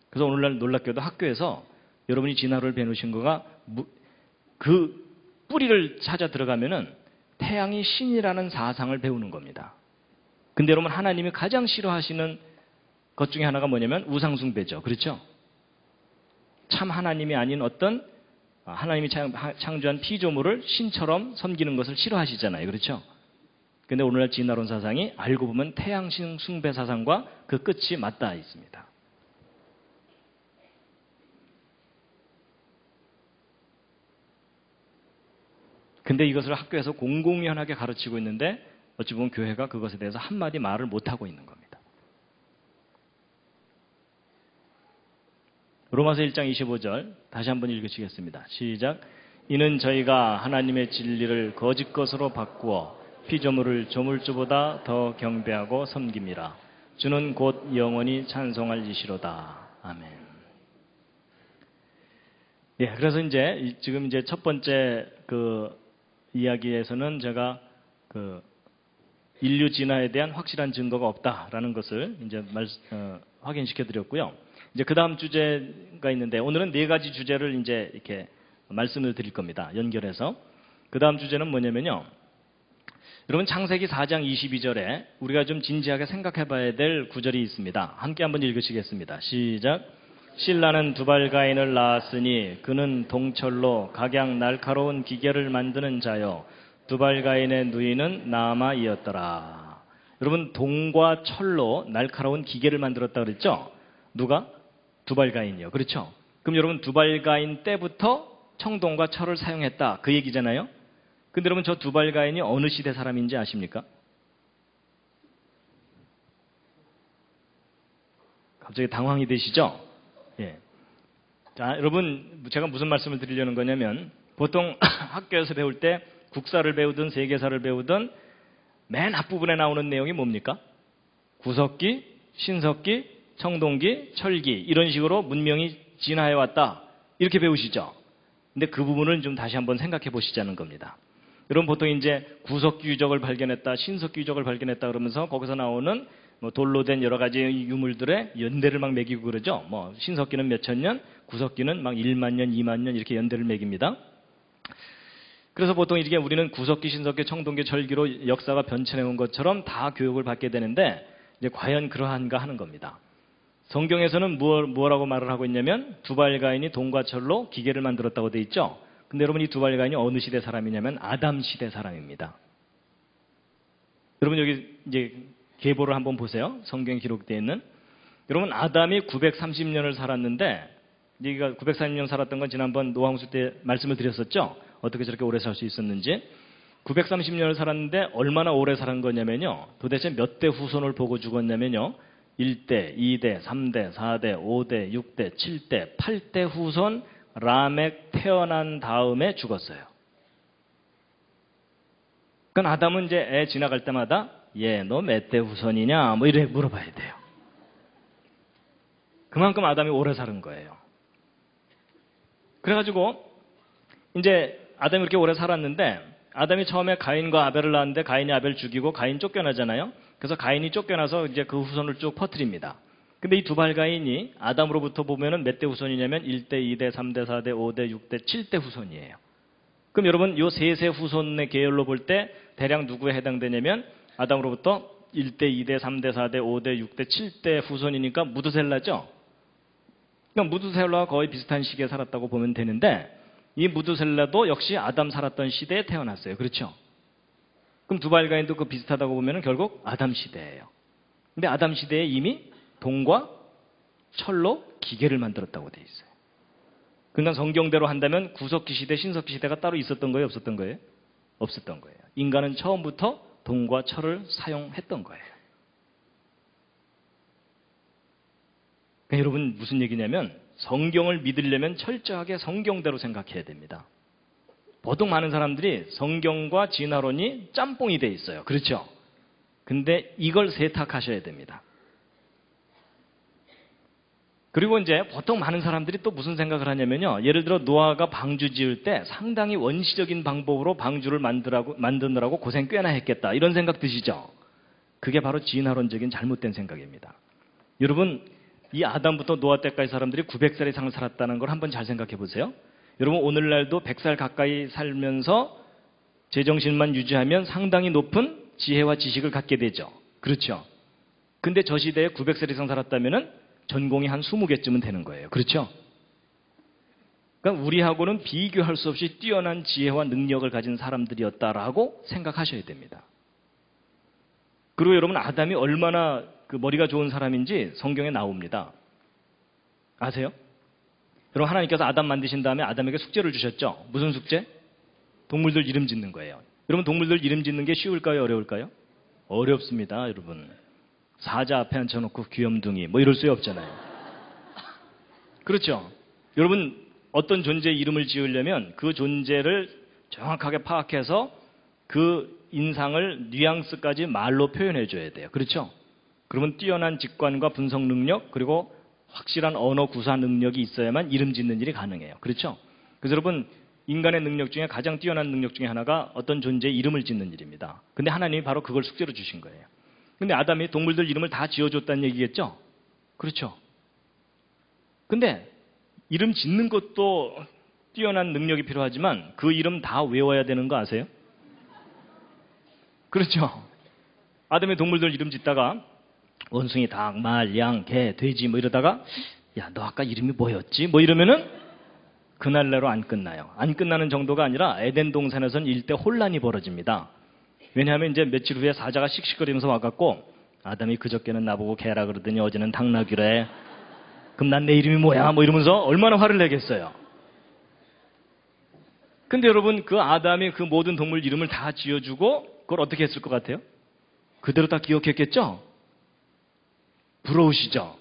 그래서 오늘날 놀랍게도 학교에서 여러분이 진화론을 배우신 거가 그 뿌리를 찾아 들어가면은 태양이 신이라는 사상을 배우는 겁니다. 근데 여러분, 하나님이 가장 싫어하시는 것 중에 하나가 뭐냐면 우상숭배죠. 그렇죠? 참 하나님이 아닌 어떤 하나님이 창조한 피조물을 신처럼 섬기는 것을 싫어하시잖아요. 그렇죠? 근데 오늘날 진화론 사상이 알고 보면 태양신 숭배 사상과 그 끝이 맞닿아 있습니다. 근데 이것을 학교에서 공공연하게 가르치고 있는데 어찌 보면 교회가 그것에 대해서 한마디 말을 못하고 있는 겁니다. 로마서 1장 25절 다시 한번 읽으시겠습니다. 시작. 이는 저희가 하나님의 진리를 거짓 것으로 바꾸어 피조물을 조물주보다 더 경배하고 섬김이라. 주는 곧 영원히 찬송할 이시로다. 아멘. 예, 그래서 이제 지금 이제 첫 번째 그 이야기에서는 제가 그 인류 진화에 대한 확실한 증거가 없다라는 것을 이제 확인시켜 드렸고요. 이제 그 다음 주제가 있는데 오늘은 네 가지 주제를 이제 이렇게 말씀을 드릴 겁니다. 연결해서. 그 다음 주제는 뭐냐면요. 여러분 창세기 4장 22절에 우리가 좀 진지하게 생각해 봐야 될 구절이 있습니다. 함께 한번 읽으시겠습니다. 시작. 신라는 두발가인을 낳았으니 그는 동철로 각양 날카로운 기계를 만드는 자요. 두발가인의 누이는 나아마이었더라. 여러분 동과 철로 날카로운 기계를 만들었다 그랬죠? 누가? 두발가인이요. 그렇죠? 그럼 여러분 두발가인 때부터 청동과 철을 사용했다. 그 얘기잖아요? 근데 여러분 저 두발가인이 어느 시대 사람인지 아십니까? 갑자기 당황이 되시죠? 예. 자, 여러분 제가 무슨 말씀을 드리려는 거냐면 보통 학교에서 배울 때 국사를 배우든 세계사를 배우든 맨 앞부분에 나오는 내용이 뭡니까? 구석기, 신석기, 청동기, 철기 이런 식으로 문명이 진화해 왔다. 이렇게 배우시죠? 근데 그 부분을 좀 다시 한번 생각해 보시자는 겁니다. 여러분 보통 이제 구석기 유적을 발견했다, 신석기 유적을 발견했다 그러면서 거기서 나오는 뭐 돌로 된 여러 가지 유물들의 연대를 막 매기고 그러죠. 뭐 신석기는 몇천 년, 구석기는 막 1만 년, 2만 년 이렇게 연대를 매깁니다. 그래서 보통 이게 우리는 구석기, 신석기, 청동기, 철기로 역사가 변천해 온 것처럼 다 교육을 받게 되는데 이제 과연 그러한가 하는 겁니다. 성경에서는 뭐라고 말을 하고 있냐면 두발가인이 동과 철로 기계를 만들었다고 돼 있죠. 근데 여러분 이 두발가인이 어느 시대 사람이냐면 아담 시대 사람입니다. 여러분 여기 이제 계보를 한번 보세요. 성경에 기록되어 있는. 여러분 아담이 930년을 살았는데 여기가 930년 살았던 건 지난번 노홍수 때 말씀을 드렸었죠. 어떻게 저렇게 오래 살 수 있었는지. 930년을 살았는데 얼마나 오래 살은 거냐면요. 도대체 몇 대 후손을 보고 죽었냐면요. 1대, 2대, 3대, 4대, 5대, 6대, 7대, 8대 후손 라멕 태어난 다음에 죽었어요. 그러니까 아담은 이제 애 지나갈 때마다 너 몇 대 후손이냐? 뭐 이래 물어봐야 돼요. 그만큼 아담이 오래 사는 거예요. 그래가지고 이제 아담이 그렇게 오래 살았는데 아담이 처음에 가인과 아벨을 낳았는데 가인이 아벨 죽이고 가인 쫓겨나잖아요. 그래서 가인이 쫓겨나서 이제 그 후손을 쭉 퍼뜨립니다. 근데 이 두발가인이 아담으로부터 보면은 몇 대 후손이냐면 1대, 2대, 3대, 4대, 5대, 6대, 7대 후손이에요. 그럼 여러분 요 세 후손의 계열로 볼 때 대략 누구에 해당되냐면 아담으로부터 1대, 2대, 3대, 4대, 5대, 6대, 7대 후손이니까 무드셀라죠. 그러니까 무드셀라와 거의 비슷한 시기에 살았다고 보면 되는데 이 무드셀라도 역시 아담 살았던 시대에 태어났어요. 그렇죠? 그럼 두발가인도 그 비슷하다고 보면 결국 아담 시대예요. 근데 아담 시대에 이미 동과 철로 기계를 만들었다고 돼 있어요. 그러니까 성경대로 한다면 구석기 시대, 신석기 시대가 따로 있었던 거예요? 없었던 거예요? 없었던 거예요. 인간은 처음부터 동과 철을 사용했던 거예요. 그러니까 여러분 무슨 얘기냐면 성경을 믿으려면 철저하게 성경대로 생각해야 됩니다. 보통 많은 사람들이 성경과 진화론이 짬뽕이 돼 있어요. 그렇죠? 근데 이걸 세탁하셔야 됩니다. 그리고 이제 보통 많은 사람들이 또 무슨 생각을 하냐면요. 예를 들어 노아가 방주 지을 때 상당히 원시적인 방법으로 방주를 만드느라고 고생 꽤나 했겠다. 이런 생각 드시죠? 그게 바로 진화론적인 잘못된 생각입니다. 여러분 이 아담부터 노아 때까지 사람들이 900살 이상 살았다는 걸 한번 잘 생각해 보세요. 여러분 오늘날도 100살 가까이 살면서 제정신만 유지하면 상당히 높은 지혜와 지식을 갖게 되죠. 그렇죠? 근데 저 시대에 900살 이상 살았다면 전공이 한 20개쯤은 되는 거예요. 그렇죠? 그러니까 우리하고는 비교할 수 없이 뛰어난 지혜와 능력을 가진 사람들이었다라고 생각하셔야 됩니다. 그리고 여러분 아담이 얼마나 그 머리가 좋은 사람인지 성경에 나옵니다. 아세요? 여러분 하나님께서 아담 만드신 다음에 아담에게 숙제를 주셨죠. 무슨 숙제? 동물들 이름 짓는 거예요. 여러분 동물들 이름 짓는 게 쉬울까요? 어려울까요? 어렵습니다. 여러분. 사자 앞에 앉혀놓고 귀염둥이 뭐 이럴 수 없잖아요. 그렇죠. 여러분 어떤 존재의 이름을 지으려면 그 존재를 정확하게 파악해서 그 인상을 뉘앙스까지 말로 표현해 줘야 돼요. 그렇죠? 그러면 뛰어난 직관과 분석 능력 그리고 확실한 언어 구사 능력이 있어야만 이름 짓는 일이 가능해요. 그렇죠? 그래서 여러분 인간의 능력 중에 가장 뛰어난 능력 중에 하나가 어떤 존재의 이름을 짓는 일입니다. 근데 하나님이 바로 그걸 숙제로 주신 거예요. 근데 아담이 동물들 이름을 다 지어줬다는 얘기겠죠? 그렇죠? 근데 이름 짓는 것도 뛰어난 능력이 필요하지만 그 이름 다 외워야 되는 거 아세요? 그렇죠? 아담의 동물들 이름 짓다가 원숭이, 닭, 말, 양, 개, 돼지 뭐 이러다가 야, 너 아까 이름이 뭐였지? 뭐 이러면은 그날내로 안 끝나요. 안 끝나는 정도가 아니라 에덴 동산에서는 일대 혼란이 벌어집니다. 왜냐하면 이제 며칠 후에 사자가 씩씩거리면서 와갖고 아담이 그저께는 나보고 개라 그러더니 어제는 닭나귀래. 그럼 난 내 이름이 뭐야? 뭐 이러면서 얼마나 화를 내겠어요. 근데 여러분 그 아담이 그 모든 동물 이름을 다 지어주고 그걸 어떻게 했을 것 같아요? 그대로 다 기억했겠죠? 부러우시죠?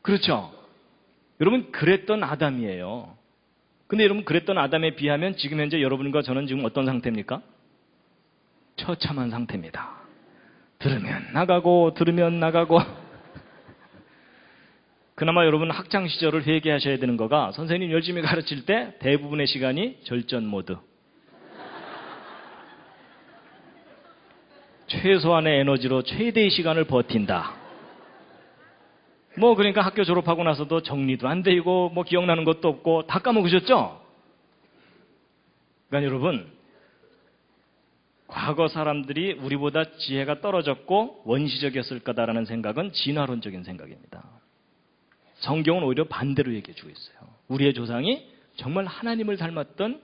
그렇죠? 여러분 그랬던 아담이에요. 근데 여러분 그랬던 아담에 비하면 지금 현재 여러분과 저는 지금 어떤 상태입니까? 처참한 상태입니다. 들으면 나가고 들으면 나가고 그나마 여러분 학창 시절을 회개하셔야 되는 거가 선생님 열심히 가르칠 때 대부분의 시간이 절전 모드. 최소한의 에너지로 최대의 시간을 버틴다. 뭐 그러니까 학교 졸업하고 나서도 정리도 안 되고 뭐 기억나는 것도 없고 다 까먹으셨죠? 그러니까 여러분 과거 사람들이 우리보다 지혜가 떨어졌고 원시적이었을 거다라는 생각은 진화론적인 생각입니다. 성경은 오히려 반대로 얘기해 주고 있어요. 우리의 조상이 정말 하나님을 닮았던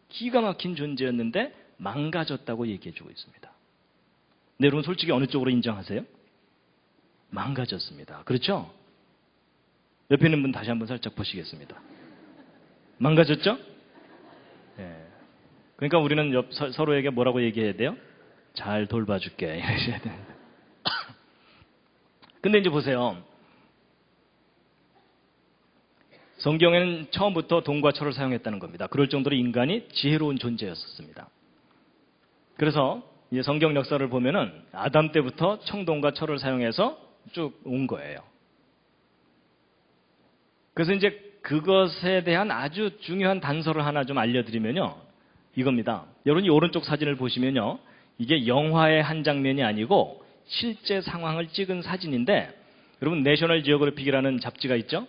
기가 막힌 존재였는데 망가졌다고 얘기해 주고 있습니다. 근데 여러분 솔직히 어느 쪽으로 인정하세요? 망가졌습니다. 그렇죠? 옆에 있는 분 다시 한번 살짝 보시겠습니다. 망가졌죠? 예. 그러니까 우리는 서로에게 뭐라고 얘기해야 돼요? 잘 돌봐줄게. 이러셔야 됩니다. 근데 이제 보세요. 성경에는 처음부터 동과 철을 사용했다는 겁니다. 그럴 정도로 인간이 지혜로운 존재였었습니다. 그래서 이제 성경 역사를 보면은 아담 때부터 청동과 철을 사용해서 쭉 온 거예요. 그래서 이제 그것에 대한 아주 중요한 단서를 하나 좀 알려드리면요. 이겁니다. 여러분 이 오른쪽 사진을 보시면요. 이게 영화의 한 장면이 아니고 실제 상황을 찍은 사진인데 여러분 내셔널 지오그래픽이라는 잡지가 있죠.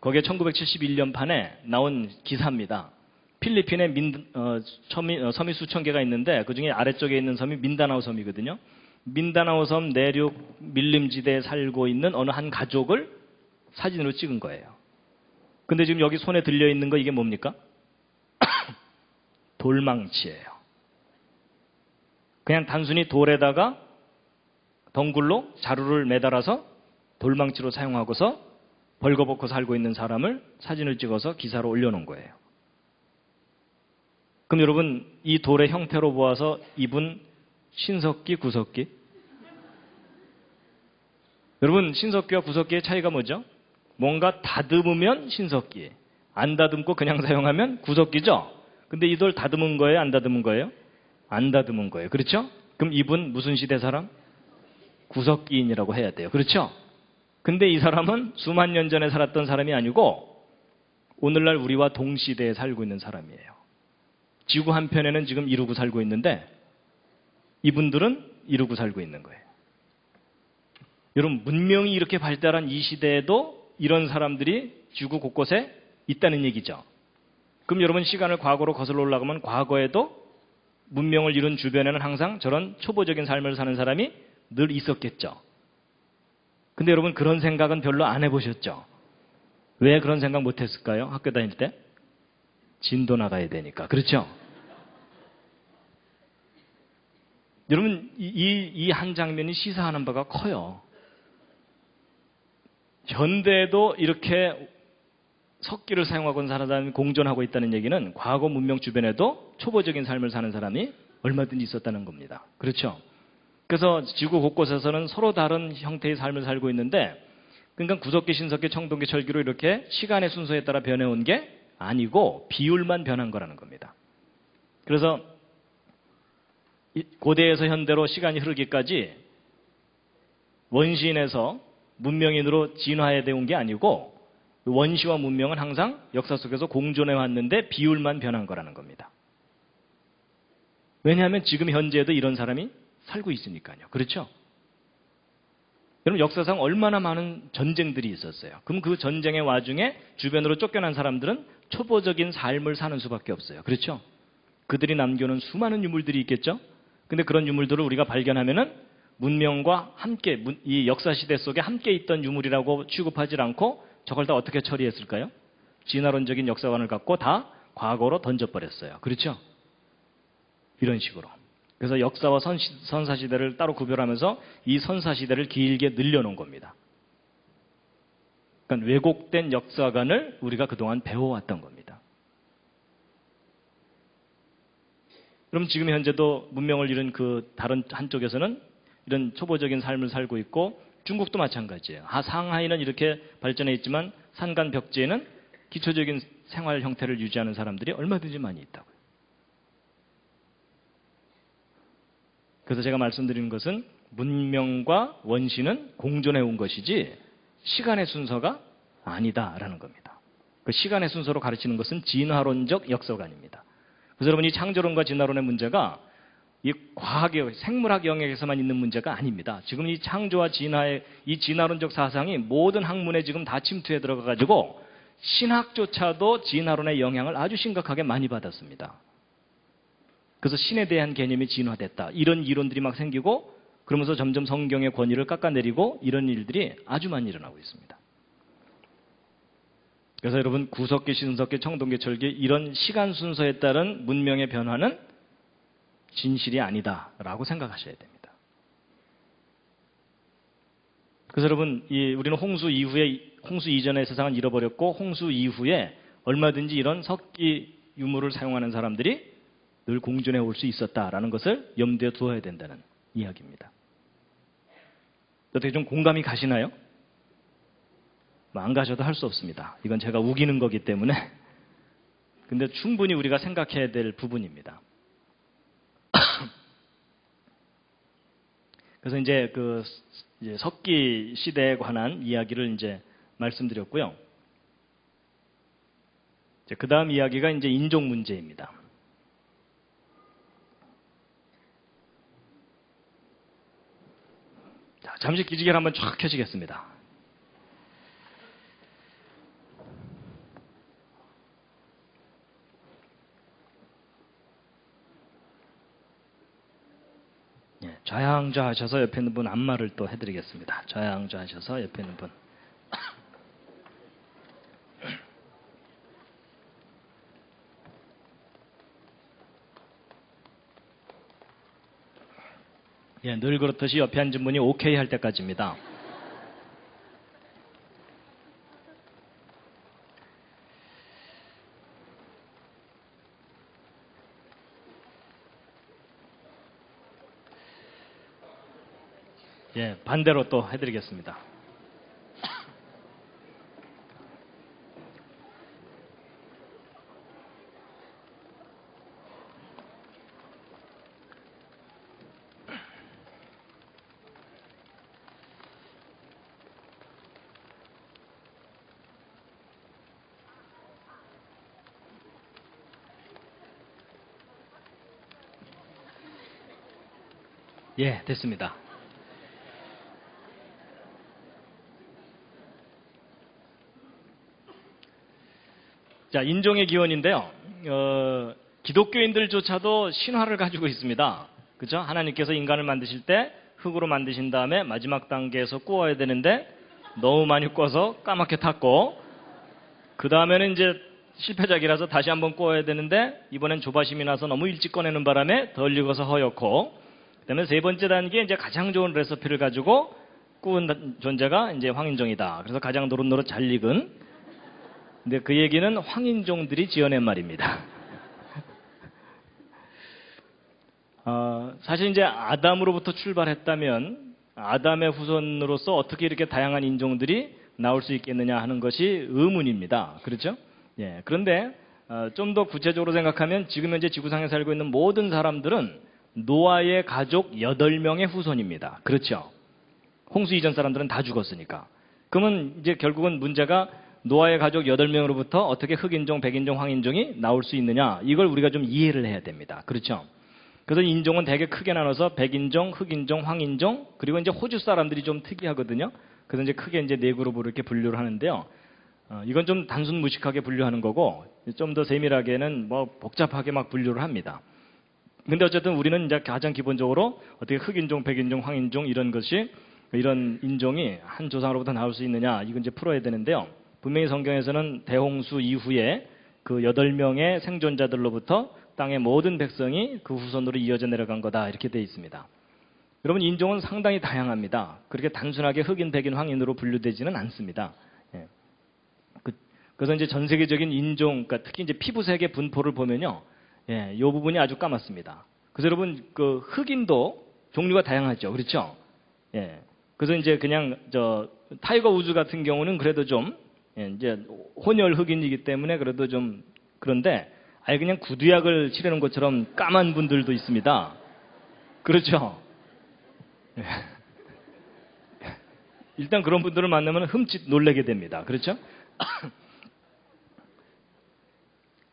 거기에 1971년 판에 나온 기사입니다. 필리핀에 섬이 수천 개가 있는데 그중에 아래쪽에 있는 섬이 민다나오 섬이거든요. 민다나오 섬 내륙 밀림지대에 살고 있는 어느 한 가족을 사진으로 찍은 거예요. 근데 지금 여기 손에 들려있는 거 이게 뭡니까? 돌망치예요. 그냥 단순히 돌에다가 덩굴로 자루를 매달아서 돌망치로 사용하고서 벌거벗고 살고 있는 사람을 사진을 찍어서 기사로 올려놓은 거예요. 그럼 여러분 이 돌의 형태로 보아서 이분 신석기, 구석기? 여러분 신석기와 구석기의 차이가 뭐죠? 뭔가 다듬으면 신석기, 안 다듬고 그냥 사용하면 구석기죠? 근데 이 돌 다듬은 거예요? 안 다듬은 거예요? 안 다듬은 거예요. 그렇죠? 그럼 이분 무슨 시대 사람? 구석기인이라고 해야 돼요. 그렇죠? 근데 이 사람은 수만 년 전에 살았던 사람이 아니고 오늘날 우리와 동시대에 살고 있는 사람이에요. 지구 한편에는 지금 이루고 살고 있는데 이분들은 이루고 살고 있는 거예요. 여러분 문명이 이렇게 발달한 이 시대에도 이런 사람들이 지구 곳곳에 있다는 얘기죠. 그럼 여러분 시간을 과거로 거슬러 올라가면 과거에도 문명을 이룬 주변에는 항상 저런 초보적인 삶을 사는 사람이 늘 있었겠죠. 근데 여러분 그런 생각은 별로 안 해보셨죠? 왜 그런 생각 못했을까요? 학교 다닐 때? 진도 나가야 되니까. 그렇죠? 여러분 이 한 장면이 시사하는 바가 커요. 현대에도 이렇게 석기를 사용하고 사는 사람이 공존하고 있다는 얘기는 과거 문명 주변에도 초보적인 삶을 사는 사람이 얼마든지 있었다는 겁니다. 그렇죠? 그래서 지구 곳곳에서는 서로 다른 형태의 삶을 살고 있는데 그러니까 구석기, 신석기, 청동기, 철기로 이렇게 시간의 순서에 따라 변해온 게 아니고 비율만 변한 거라는 겁니다. 그래서 고대에서 현대로 시간이 흐르기까지 원시인에서 문명인으로 진화해 온 게 아니고 원시와 문명은 항상 역사 속에서 공존해 왔는데 비율만 변한 거라는 겁니다. 왜냐하면 지금 현재에도 이런 사람이 살고 있으니까요. 그렇죠? 여러분 역사상 얼마나 많은 전쟁들이 있었어요. 그럼 그 전쟁의 와중에 주변으로 쫓겨난 사람들은 초보적인 삶을 사는 수밖에 없어요. 그렇죠? 그들이 남겨놓은 수많은 유물들이 있겠죠? 근데 그런 유물들을 우리가 발견하면은 문명과 함께 이 역사 시대 속에 함께 있던 유물이라고 취급하지 않고 저걸 다 어떻게 처리했을까요? 진화론적인 역사관을 갖고 다 과거로 던져버렸어요. 그렇죠? 이런 식으로. 그래서 역사와 선사시대를 따로 구별하면서 이 선사시대를 길게 늘려놓은 겁니다. 그러니까 왜곡된 역사관을 우리가 그동안 배워왔던 겁니다. 그럼 지금 현재도 문명을 잃은 그 다른 한쪽에서는 이런 초보적인 삶을 살고 있고 중국도 마찬가지예요. 상하이는 이렇게 발전해 있지만 산간 벽지에는 기초적인 생활 형태를 유지하는 사람들이 얼마든지 많이 있다고요. 그래서 제가 말씀드리는 것은 문명과 원시는 공존해 온 것이지 시간의 순서가 아니다라는 겁니다. 그 시간의 순서로 가르치는 것은 진화론적 역사관입니다. 그래서 여러분 이 창조론과 진화론의 문제가 이 과학, 생물학 영역에서만 있는 문제가 아닙니다. 지금 이 창조와 진화의 이 진화론적 사상이 모든 학문에 지금 다 침투해 들어가가지고 신학조차도 진화론의 영향을 아주 심각하게 많이 받았습니다. 그래서 신에 대한 개념이 진화됐다. 이런 이론들이 막 생기고 그러면서 점점 성경의 권위를 깎아내리고 이런 일들이 아주 많이 일어나고 있습니다. 그래서 여러분 구석기, 신석기, 청동기, 철기 이런 시간 순서에 따른 문명의 변화는 진실이 아니다라고 생각하셔야 됩니다. 그래서 여러분 우리는 홍수 이전의 세상을 잃어버렸고 홍수 이후에 얼마든지 이런 석기 유물을 사용하는 사람들이 늘 공존해 올 수 있었다라는 것을 염두에 두어야 된다는 이야기입니다. 어떻게 좀 공감이 가시나요? 안 가셔도 할 수 없습니다. 이건 제가 우기는 거기 때문에. 근데 충분히 우리가 생각해야 될 부분입니다. 그래서 이제 이제 석기 시대에 관한 이야기를 이제 말씀드렸고요. 그 다음 이야기가 이제 인종 문제입니다. 자, 잠시 기지개를 한번 쫙 켜시겠습니다. 좌양좌하셔서 옆에 있는 분 안마를 또 해드리겠습니다. 좌양좌하셔서 옆에 있는 분. 예, 늘 그렇듯이 옆에 앉은 분이 오케이 할 때까지입니다. 예, 반대로 또 해드리겠습니다. 예, 됐습니다. 자, 인종의 기원인데요. 기독교인들조차도 신화를 가지고 있습니다. 그죠? 하나님께서 인간을 만드실 때 흙으로 만드신 다음에 마지막 단계에서 구워야 되는데 너무 많이 구워서 까맣게 탔고 그 다음에는 이제 실패작이라서 다시 한번 구워야 되는데 이번엔 조바심이 나서 너무 일찍 꺼내는 바람에 덜 익어서 허옇고 그 다음에 세 번째 단계에 이제 가장 좋은 레시피를 가지고 구운 존재가 이제 황인종이다. 그래서 가장 노릇노릇 잘 익은 근데 그 얘기는 황인종들이 지어낸 말입니다. 사실 이제 아담으로부터 출발했다면 아담의 후손으로서 어떻게 이렇게 다양한 인종들이 나올 수 있겠느냐 하는 것이 의문입니다. 그렇죠? 예. 그런데 좀 더 구체적으로 생각하면 지금 현재 지구상에 살고 있는 모든 사람들은 노아의 가족 8명의 후손입니다. 그렇죠? 홍수 이전 사람들은 다 죽었으니까. 그러면 이제 결국은 문제가 노아의 가족 8명으로부터 어떻게 흑인종, 백인종, 황인종이 나올 수 있느냐, 이걸 우리가 좀 이해를 해야 됩니다. 그렇죠? 그래서 인종은 되게 크게 나눠서 백인종, 흑인종, 황인종, 그리고 이제 호주 사람들이 좀 특이하거든요. 그래서 이제 크게 이제 4그룹으로 이렇게 분류를 하는데요. 이건 좀 단순 무식하게 분류하는 거고, 좀 더 세밀하게는 뭐 복잡하게 막 분류를 합니다. 근데 어쨌든 우리는 이제 가장 기본적으로 어떻게 흑인종, 백인종, 황인종 이런 것이, 이런 인종이 한 조상으로부터 나올 수 있느냐, 이건 이제 풀어야 되는데요. 분명히 성경에서는 대홍수 이후에 그 8명의 생존자들로부터 땅의 모든 백성이 그 후손으로 이어져 내려간 거다, 이렇게 되어 있습니다. 여러분, 인종은 상당히 다양합니다. 그렇게 단순하게 흑인, 백인, 황인으로 분류되지는 않습니다. 예. 그래서 이제 전 세계적인 인종, 그러니까 특히 이제 피부색의 분포를 보면요, 예, 이 부분이 아주 까맣습니다. 그래서 여러분, 그 흑인도 종류가 다양하죠, 그렇죠? 예. 그래서 이제 그냥 타이거 우즈 같은 경우는 그래도 좀 이제 혼혈 흑인이기 때문에 그래도 좀 그런데 아예 그냥 구두약을 칠하는 것처럼 까만 분들도 있습니다. 그렇죠? 예. 일단 그런 분들을 만나면 흠칫 놀라게 됩니다. 그렇죠?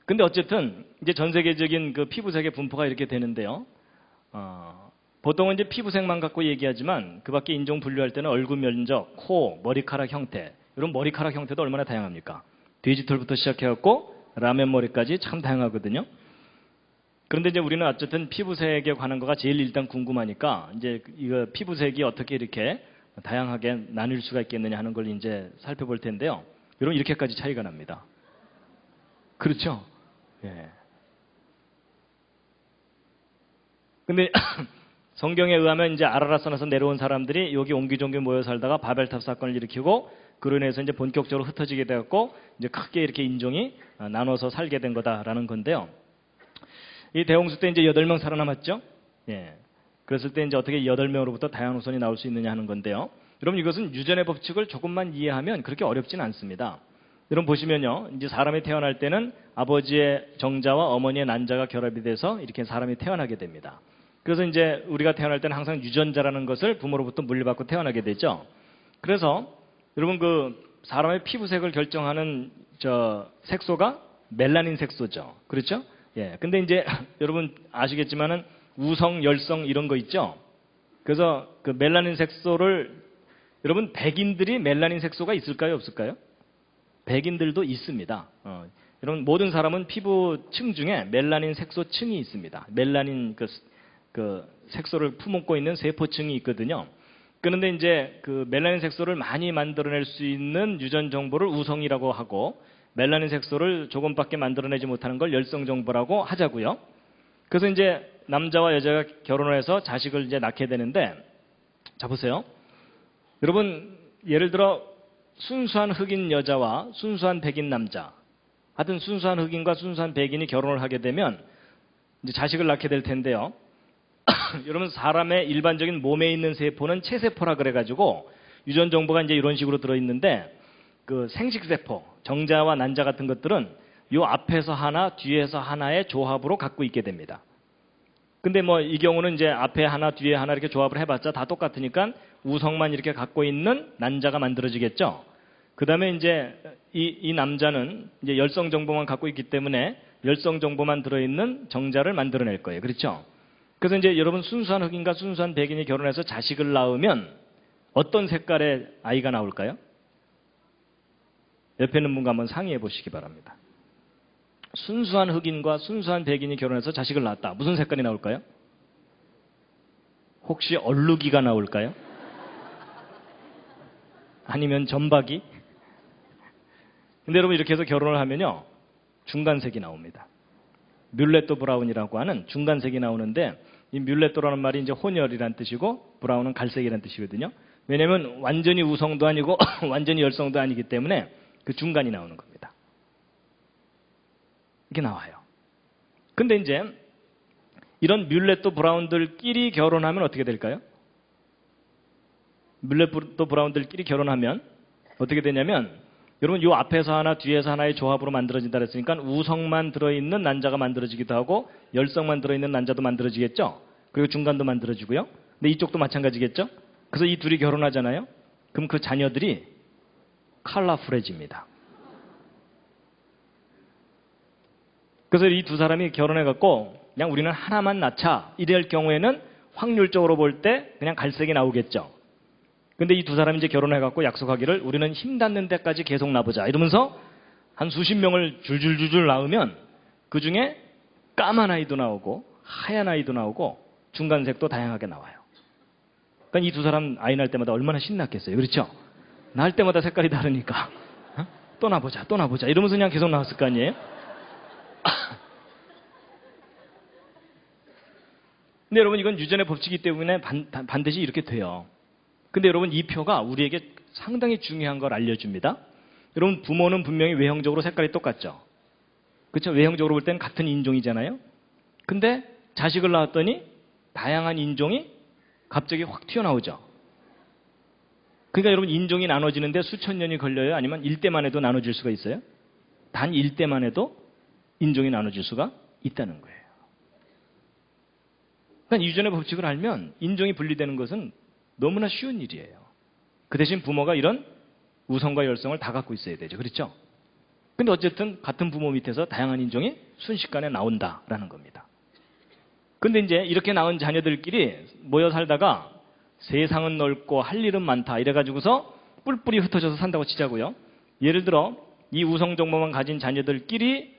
근데 어쨌든 이제 전 세계적인 그 피부색의 분포가 이렇게 되는데요. 보통은 이제 피부색만 갖고 얘기하지만 그 밖에 인종 분류할 때는 얼굴 면적, 코, 머리카락 형태, 이런 머리카락 형태도 얼마나 다양합니까? 돼지털부터 시작해갖고 라면 머리까지 참 다양하거든요. 그런데 이제 우리는 어쨌든 피부색에 관한 거가 제일 일단 궁금하니까 이제 이거 피부색이 어떻게 이렇게 다양하게 나뉠 수가 있겠느냐 하는 걸 이제 살펴볼 텐데요. 여러분, 이렇게까지 차이가 납니다. 그렇죠? 예. 근데 성경에 의하면 이제 아라라산에서 내려온 사람들이 여기 옹기종기 모여 살다가 바벨탑 사건을 일으키고 그로 인해서 이제 본격적으로 흩어지게 되었고 이제 크게 이렇게 인종이 나눠서 살게 된 거다라는 건데요. 이 대홍수 때 이제 8명 살아남았죠? 예. 그랬을 때 이제 어떻게 8명으로부터 다양한 후손이 나올 수 있느냐 하는 건데요. 여러분, 이것은 유전의 법칙을 조금만 이해하면 그렇게 어렵지는 않습니다. 여러분 보시면요, 이제 사람이 태어날 때는 아버지의 정자와 어머니의 난자가 결합이 돼서 이렇게 사람이 태어나게 됩니다. 그래서 이제 우리가 태어날 때는 항상 유전자라는 것을 부모로부터 물려받고 태어나게 되죠. 그래서 여러분, 그 사람의 피부색을 결정하는 색소가 멜라닌 색소죠. 그렇죠? 예. 근데 이제 여러분 아시겠지만은 우성, 열성 이런 거 있죠. 그래서 그 멜라닌 색소를 여러분, 백인들이 멜라닌 색소가 있을까요, 없을까요? 백인들도 있습니다. 여러분, 모든 사람은 피부층 중에 멜라닌 색소층이 있습니다. 멜라닌 그 색소를 품고 있는 세포층이 있거든요. 그런데 이제 그 멜라닌 색소를 많이 만들어낼 수 있는 유전 정보를 우성이라고 하고 멜라닌 색소를 조금밖에 만들어내지 못하는 걸 열성 정보라고 하자고요. 그래서 이제 남자와 여자가 결혼을 해서 자식을 이제 낳게 되는데, 자 보세요. 여러분, 예를 들어 순수한 흑인 여자와 순수한 백인 남자, 하여튼 순수한 흑인과 순수한 백인이 결혼을 하게 되면 이제 자식을 낳게 될 텐데요. 여러분, 사람의 일반적인 몸에 있는 세포는 체세포라 그래가지고 유전 정보가 이제 이런 식으로 들어있는데, 그 생식세포, 정자와 난자 같은 것들은 요 앞에서 하나, 뒤에서 하나의 조합으로 갖고 있게 됩니다. 근데 뭐 이 경우는 이제 앞에 하나, 뒤에 하나 이렇게 조합을 해봤자 다 똑같으니까 우성만 이렇게 갖고 있는 난자가 만들어지겠죠. 그 다음에 이제 이 남자는 이제 열성 정보만 갖고 있기 때문에 열성 정보만 들어있는 정자를 만들어낼 거예요. 그렇죠? 그래서 이제 여러분, 순수한 흑인과 순수한 백인이 결혼해서 자식을 낳으면 어떤 색깔의 아이가 나올까요? 옆에 있는 분과 한번 상의해 보시기 바랍니다. 순수한 흑인과 순수한 백인이 결혼해서 자식을 낳았다. 무슨 색깔이 나올까요? 혹시 얼룩이가 나올까요? 아니면 점박이? 근데 여러분, 이렇게 해서 결혼을 하면요, 중간색이 나옵니다. 뮬레토 브라운이라고 하는 중간색이 나오는데, 이 뮬레토라는 말이 이제 혼혈이란 뜻이고 브라운은 갈색이란 뜻이거든요. 왜냐하면 완전히 우성도 아니고 완전히 열성도 아니기 때문에 그 중간이 나오는 겁니다. 이렇게 나와요. 근데 이제 이런 뮬레토 브라운들끼리 결혼하면 어떻게 될까요? 뮬레토 브라운들끼리 결혼하면 어떻게 되냐면 여러분 요 앞에서 하나 뒤에서 하나의 조합으로 만들어진다 그랬으니까 우성만 들어있는 난자가 만들어지기도 하고 열성만 들어있는 난자도 만들어지겠죠. 그리고 중간도 만들어지고요. 근데 이쪽도 마찬가지겠죠. 그래서 이 둘이 결혼하잖아요. 그럼 그 자녀들이 컬러풀해집니다. 그래서 이 두 사람이 결혼해갖고 그냥 우리는 하나만 낳자 이럴 경우에는 확률적으로 볼 때 그냥 갈색이 나오겠죠. 근데 이 두 사람이 이제 결혼해갖고 약속하기를 우리는 힘 닿는 데까지 계속 낳아보자 이러면서 한 수십 명을 줄줄줄줄 낳으면 그 중에 까만 아이도 나오고 하얀 아이도 나오고 중간색도 다양하게 나와요. 그러니까 이 두 사람 아이 낳을 때마다 얼마나 신났겠어요. 그렇죠? 낳을 때마다 색깔이 다르니까 또 낳아보자 또 낳아보자 이러면서 그냥 계속 나왔을 거 아니에요. 근데 여러분 이건 유전의 법칙이기 때문에 반드시 이렇게 돼요. 근데 여러분 이 표가 우리에게 상당히 중요한 걸 알려줍니다. 여러분 부모는 분명히 외형적으로 색깔이 똑같죠. 그렇죠? 외형적으로 볼 때는 같은 인종이잖아요. 근데 자식을 낳았더니 다양한 인종이 갑자기 확 튀어나오죠. 그러니까 여러분 인종이 나눠지는데 수천 년이 걸려요? 아니면 일대만 해도 나눠질 수가 있어요? 단 일대만 해도 인종이 나눠질 수가 있다는 거예요. 그러니까 유전의 법칙을 알면 인종이 분리되는 것은 너무나 쉬운 일이에요. 그 대신 부모가 이런 우성과 열성을 다 갖고 있어야 되죠. 그렇죠? 근데 어쨌든 같은 부모 밑에서 다양한 인종이 순식간에 나온다라는 겁니다. 근데 이제 이렇게 낳은 자녀들끼리 모여 살다가 세상은 넓고 할 일은 많다 이래가지고서 뿔뿔이 흩어져서 산다고 치자고요. 예를 들어 이 우성 정보만 가진 자녀들끼리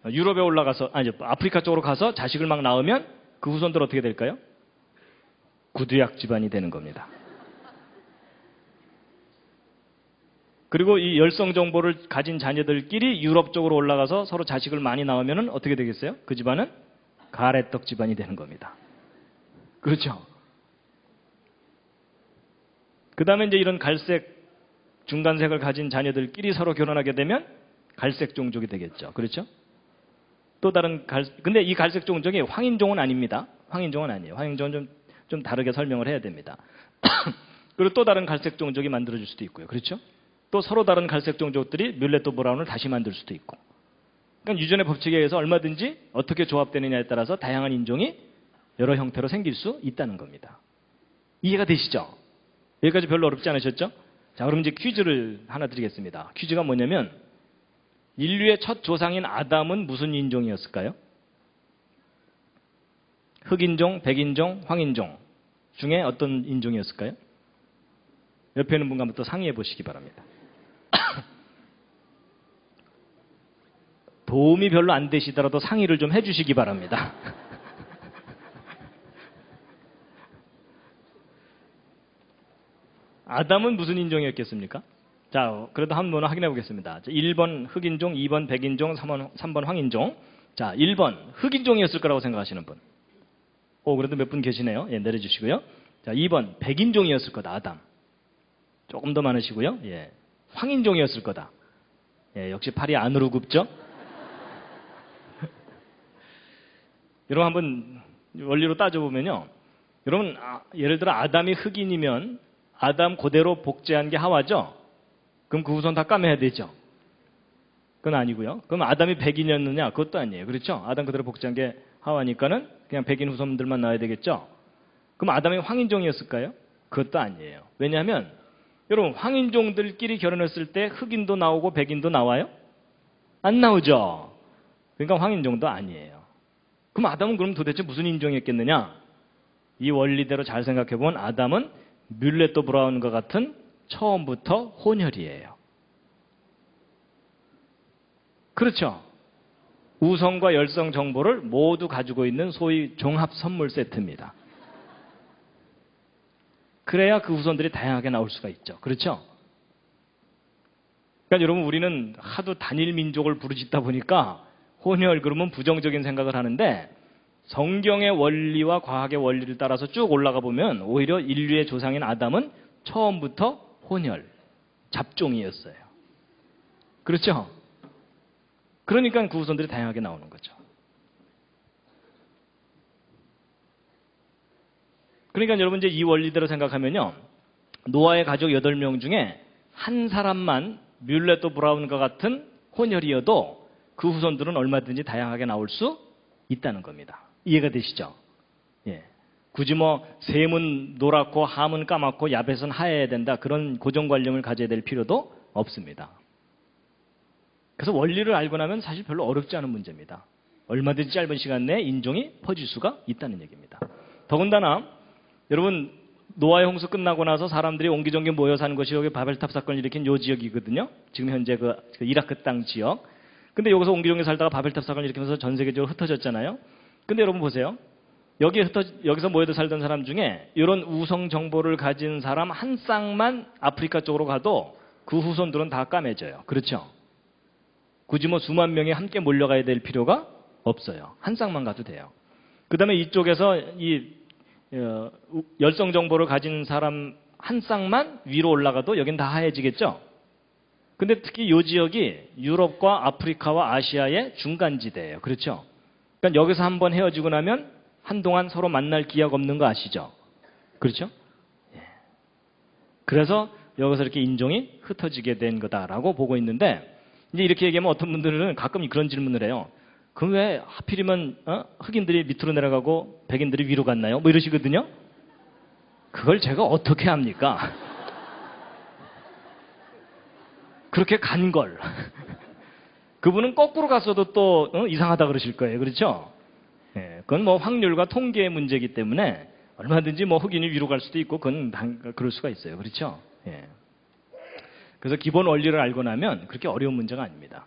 유럽에 올라가서 아프리카 쪽으로 가서 자식을 막 낳으면 그 후손들 어떻게 될까요? 구두약 집안이 되는 겁니다. 그리고 이 열성 정보를 가진 자녀들끼리 유럽 쪽으로 올라가서 서로 자식을 많이 낳으면 어떻게 되겠어요? 그 집안은 가래떡 집안이 되는 겁니다. 그렇죠? 그 다음에 이제 이런 갈색, 중간색을 가진 자녀들끼리 서로 결혼하게 되면 갈색 종족이 되겠죠. 그렇죠? 또 다른 근데 이 갈색 종족이 황인종은 아닙니다. 황인종은 아니에요. 황인종은 좀 다르게 설명을 해야 됩니다. 그리고 또 다른 갈색 종족이 만들어질 수도 있고요. 그렇죠? 또 서로 다른 갈색 종족들이 뮬레토 브라운을 다시 만들 수도 있고. 그러니까 유전의 법칙에 의해서 얼마든지 어떻게 조합되느냐에 따라서 다양한 인종이 여러 형태로 생길 수 있다는 겁니다. 이해가 되시죠? 여기까지 별로 어렵지 않으셨죠? 자, 그럼 이제 퀴즈를 하나 드리겠습니다. 퀴즈가 뭐냐면 인류의 첫 조상인 아담은 무슨 인종이었을까요? 흑인종, 백인종, 황인종 중에 어떤 인종이었을까요? 옆에 있는 분과 한번 또 상의해 보시기 바랍니다. 도움이 별로 안 되시더라도 상의를 좀 해주시기 바랍니다. 아담은 무슨 인종이었겠습니까? 자, 그래도 한번 확인해 보겠습니다. 1번 흑인종, 2번 백인종, 3번 황인종. 자, 1번 흑인종이었을 거라고 생각하시는 분. 그래도 몇 분 계시네요. 예, 내려주시고요. 자, 2번 백인종이었을 거다. 아담. 조금 더 많으시고요. 예, 황인종이었을 거다. 예, 역시 팔이 안으로 굽죠? 여러분 한번 원리로 따져보면요. 여러분 예를 들어 아담이 흑인이면 아담 그대로 복제한 게 하와죠? 그럼 그 후손 다 까매야 되죠? 그건 아니고요. 그럼 아담이 백인이었느냐? 그것도 아니에요. 그렇죠? 아담 그대로 복제한 게 하와니까는 그냥 백인 후손들만 나와야 되겠죠? 그럼 아담이 황인종이었을까요? 그것도 아니에요. 왜냐하면 여러분 황인종들끼리 결혼했을 때 흑인도 나오고 백인도 나와요? 안 나오죠? 그러니까 황인종도 아니에요. 그럼 아담은 그럼 도대체 무슨 인종이었겠느냐? 이 원리대로 잘 생각해보면 아담은 뮬레토 브라운과 같은 처음부터 혼혈이에요. 그렇죠? 우성과 열성 정보를 모두 가지고 있는 소위 종합 선물 세트입니다. 그래야 그 후손들이 다양하게 나올 수가 있죠. 그렇죠? 그러니까 여러분 우리는 하도 단일 민족을 부르짖다 보니까 혼혈 그러면 부정적인 생각을 하는데 성경의 원리와 과학의 원리를 따라서 쭉 올라가 보면 오히려 인류의 조상인 아담은 처음부터 혼혈, 잡종이었어요. 그렇죠? 그러니까 그 후손들이 다양하게 나오는 거죠. 그러니까 여러분 이제 이 원리대로 생각하면요. 노아의 가족 8명 중에 한 사람만 뮬레토 브라운과 같은 혼혈이어도 그 후손들은 얼마든지 다양하게 나올 수 있다는 겁니다. 이해가 되시죠? 예. 굳이 뭐 셈은 노랗고 함은 까맣고 야벳은 하얘야 된다. 그런 고정관념을 가져야 될 필요도 없습니다. 그래서 원리를 알고 나면 사실 별로 어렵지 않은 문제입니다. 얼마든지 짧은 시간 내에 인종이 퍼질 수가 있다는 얘기입니다. 더군다나 여러분 노아의 홍수 끝나고 나서 사람들이 옹기종기 모여 사는 것이 여기 바벨탑 사건을 일으킨 요 지역이거든요. 지금 현재 그 이라크 땅 지역. 근데 여기서 옹기종기 살다가 바벨탑 사건을 일으키면서 전 세계적으로 흩어졌잖아요. 근데 여러분 보세요. 여기서 모여서 살던 사람 중에 이런 우성 정보를 가진 사람 한 쌍만 아프리카 쪽으로 가도 그 후손들은 다 까매져요. 그렇죠? 굳이 뭐 수만 명이 함께 몰려가야 될 필요가 없어요. 한 쌍만 가도 돼요. 그 다음에 이쪽에서 열성 정보를 가진 사람 한 쌍만 위로 올라가도 여긴 다 하얘지겠죠? 근데 특히 이 지역이 유럽과 아프리카와 아시아의 중간지대예요. 그렇죠? 그러니까 여기서 한번 헤어지고 나면 한동안 서로 만날 기회가 없는 거 아시죠? 그렇죠? 예. 그래서 여기서 이렇게 인종이 흩어지게 된 거다라고 보고 있는데 이제 이렇게 얘기하면 어떤 분들은 가끔 그런 질문을 해요. 그럼 왜 하필이면 흑인들이 밑으로 내려가고 백인들이 위로 갔나요? 뭐 이러시거든요. 그걸 제가 어떻게 합니까? 그렇게 간 걸. 그분은 거꾸로 갔어도 또 이상하다 그러실 거예요. 그렇죠? 예, 그건 뭐 확률과 통계의 문제이기 때문에 얼마든지 뭐 흑인이 위로 갈 수도 있고 그건 그럴 수가 있어요. 그렇죠? 예. 그래서 기본 원리를 알고 나면 그렇게 어려운 문제가 아닙니다.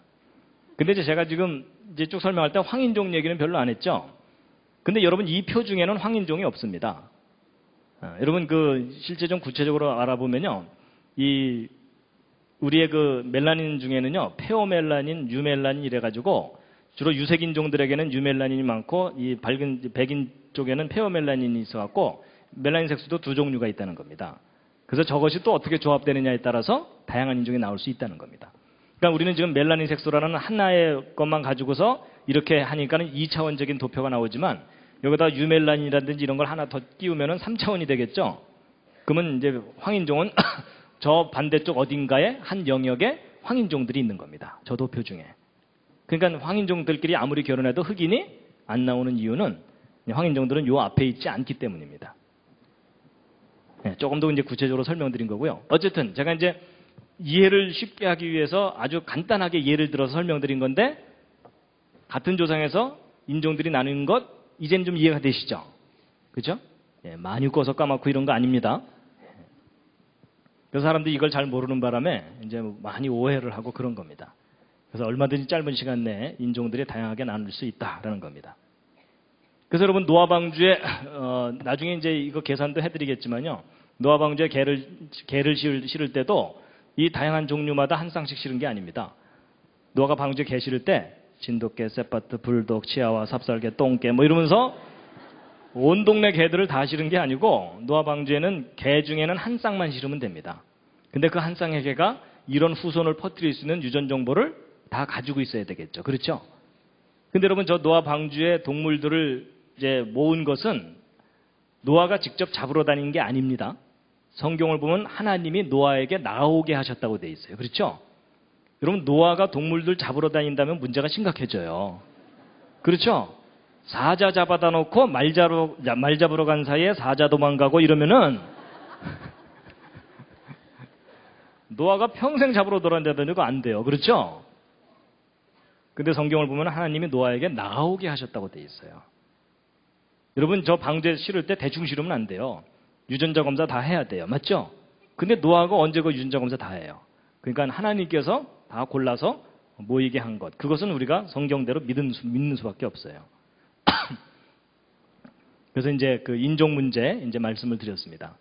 근데 제가 지금 이제 쭉 설명할 때 황인종 얘기는 별로 안 했죠. 근데 여러분 이 표 중에는 황인종이 없습니다. 여러분 실제 좀 구체적으로 알아보면요. 우리의 멜라닌 중에는요. 페오멜라닌, 유멜라닌 이래가지고 주로 유색인종들에게는 유멜라닌이 많고 이 밝은 백인 쪽에는 페오멜라닌이 있어갖고 멜라닌 색소도 두 종류가 있다는 겁니다. 그래서 저것이 또 어떻게 조합되느냐에 따라서 다양한 인종이 나올 수 있다는 겁니다. 그러니까 우리는 지금 멜라닌 색소라는 하나의 것만 가지고서 이렇게 하니까는 2차원적인 도표가 나오지만 여기다 유멜라닌이라든지 이런 걸 하나 더 끼우면은 3차원이 되겠죠. 그러면 이제 황인종은 저 반대쪽 어딘가에 한 영역에 황인종들이 있는 겁니다. 저 도표 중에. 그러니까 황인종들끼리 아무리 결혼해도 흑인이 안 나오는 이유는 황인종들은 요 앞에 있지 않기 때문입니다. 네, 조금 더 이제 구체적으로 설명드린 거고요. 어쨌든 제가 이제 이해를 쉽게 하기 위해서 아주 간단하게 예를 들어서 설명드린 건데 같은 조상에서 인종들이 나누는 것 이제는 좀 이해가 되시죠? 그죠? 예, 많이 꺼서 까맣고 이런 거 아닙니다. 그래서 사람들이 이걸 잘 모르는 바람에 이제 많이 오해를 하고 그런 겁니다. 그래서 얼마든지 짧은 시간 내에 인종들이 다양하게 나눌 수 있다라는 겁니다. 그래서 여러분 노아 방주에 나중에 이제 이거 계산도 해드리겠지만요. 노아 방주에 개를 실을 때도 이 다양한 종류마다 한 쌍씩 실은 게 아닙니다. 노아가 방주에 개 실을 때 진돗개, 세파트, 불독, 치아와, 삽살개, 똥개 뭐 이러면서 온 동네 개들을 다 실은 게 아니고 노아 방주에는 개 중에는 한 쌍만 실으면 됩니다. 근데 그 한 쌍의 개가 이런 후손을 퍼뜨릴 수 있는 유전 정보를 다 가지고 있어야 되겠죠. 그렇죠? 근데 여러분 저 노아 방주의 동물들을 이제 모은 것은 노아가 직접 잡으러 다닌 게 아닙니다. 성경을 보면 하나님이 노아에게 나오게 하셨다고 돼 있어요. 그렇죠? 여러분 노아가 동물들 잡으러 다닌다면 문제가 심각해져요. 그렇죠? 사자 잡아다 놓고 말 잡으러 간 사이에 사자 도망가고 이러면은 노아가 평생 잡으러 돌아다니는 거 안 돼요. 그렇죠? 근데 성경을 보면 하나님이 노아에게 나오게 하셨다고 돼 있어요. 여러분 저 방주에 실을 때 대충 실으면 안 돼요. 유전자 검사 다 해야 돼요. 맞죠? 근데 노아가 언제 그 유전자 검사 다 해요. 그러니까 하나님께서 다 골라서 모이게 한 것. 그것은 우리가 성경대로 믿는 수밖에 없어요. 그래서 이제 그 인종 문제 이제 말씀을 드렸습니다.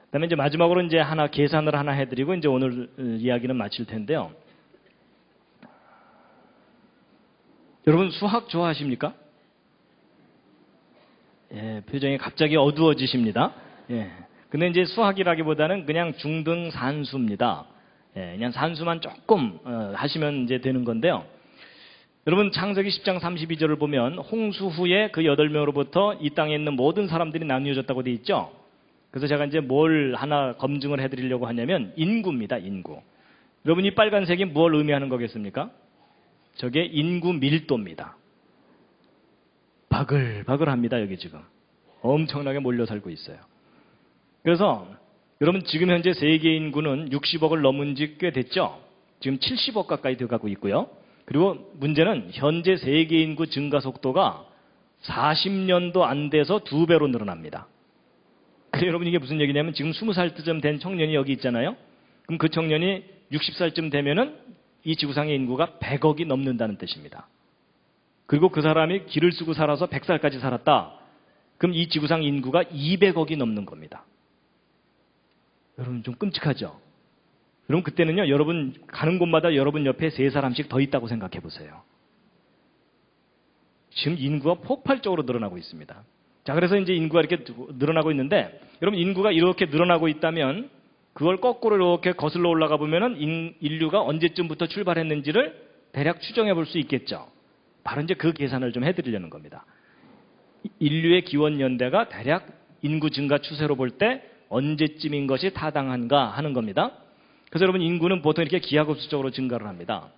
그다음에 이제 마지막으로 이제 하나 계산을 하나 해드리고 이제 오늘 이야기는 마칠 텐데요. 여러분 수학 좋아하십니까? 예, 표정이 갑자기 어두워지십니다. 예. 근데 이제 수학이라기보다는 그냥 중등 산수입니다. 예, 그냥 산수만 조금 하시면 이제 되는 건데요. 여러분 창세기 10장 32절을 보면 홍수 후에 그 8명으로부터 이 땅에 있는 모든 사람들이 나뉘어졌다고 되어 있죠. 그래서 제가 이제 뭘 하나 검증을 해드리려고 하냐면 인구입니다. 인구. 여러분 이 빨간색이 뭘 의미하는 거겠습니까? 저게 인구 밀도입니다. 바글바글합니다. 여기 지금 엄청나게 몰려 살고 있어요. 그래서 여러분 지금 현재 세계 인구는 60억을 넘은 지 꽤 됐죠. 지금 70억 가까이 돼가고 있고요. 그리고 문제는 현재 세계 인구 증가 속도가 40년도 안 돼서 2배로 늘어납니다. 그래서 여러분 이게 무슨 얘기냐면 지금 20살쯤 된 청년이 여기 있잖아요. 그럼 그 청년이 60살쯤 되면은 이 지구상의 인구가 100억이 넘는다는 뜻입니다. 그리고 그 사람이 길을 쓰고 살아서 100살까지 살았다. 그럼 이 지구상 인구가 200억이 넘는 겁니다. 여러분 좀 끔찍하죠? 여러분 그때는요, 여러분 가는 곳마다 여러분 옆에 3사람씩 더 있다고 생각해 보세요. 지금 인구가 폭발적으로 늘어나고 있습니다. 자, 그래서 이제 인구가 이렇게 늘어나고 있는데, 여러분 인구가 이렇게 늘어나고 있다면 그걸 거꾸로 이렇게 거슬러 올라가 보면은 인류가 언제쯤부터 출발했는지를 대략 추정해 볼 수 있겠죠. 바로 이제 그 계산을 좀 해드리려는 겁니다. 인류의 기원 연대가 대략 인구 증가 추세로 볼 때 언제쯤인 것이 타당한가 하는 겁니다. 그래서 여러분 인구는 보통 이렇게 기하급수적으로 증가를 합니다.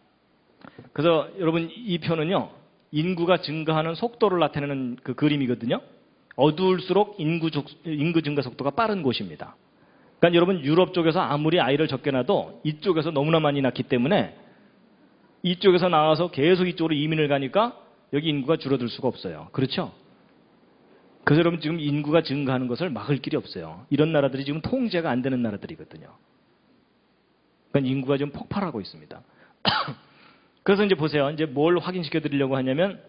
그래서 여러분 이 표는요, 인구가 증가하는 속도를 나타내는 그 그림이거든요. 어두울수록 인구 증가 속도가 빠른 곳입니다. 그러니까 여러분 유럽 쪽에서 아무리 아이를 적게 낳아도 이쪽에서 너무나 많이 낳기 때문에 이쪽에서 나와서 계속 이쪽으로 이민을 가니까 여기 인구가 줄어들 수가 없어요. 그렇죠? 그래서 여러분 지금 인구가 증가하는 것을 막을 길이 없어요. 이런 나라들이 지금 통제가 안 되는 나라들이거든요. 그러니까 인구가 지금 폭발하고 있습니다. 그래서 이제 보세요. 이제 뭘 확인시켜 드리려고 하냐면,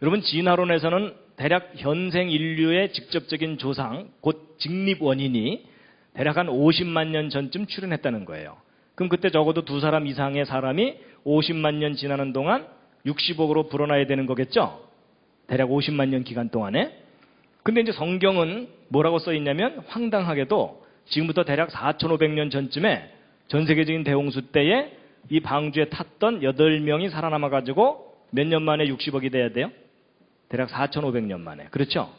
여러분 진화론에서는 대략 현생 인류의 직접적인 조상, 곧 직립 원인이 대략 한 50만 년 전쯤 출현했다는 거예요. 그럼 그때 적어도 2사람 이상의 사람이 50만 년 지나는 동안 60억으로 불어나야 되는 거겠죠? 대략 50만 년 기간 동안에. 근데 이제 성경은 뭐라고 써 있냐면, 황당하게도 지금부터 대략 4,500년 전쯤에 전 세계적인 대홍수 때에 이 방주에 탔던 8명이 살아남아가지고 몇 년 만에 60억이 돼야 돼요? 대략 4,500년 만에. 그렇죠?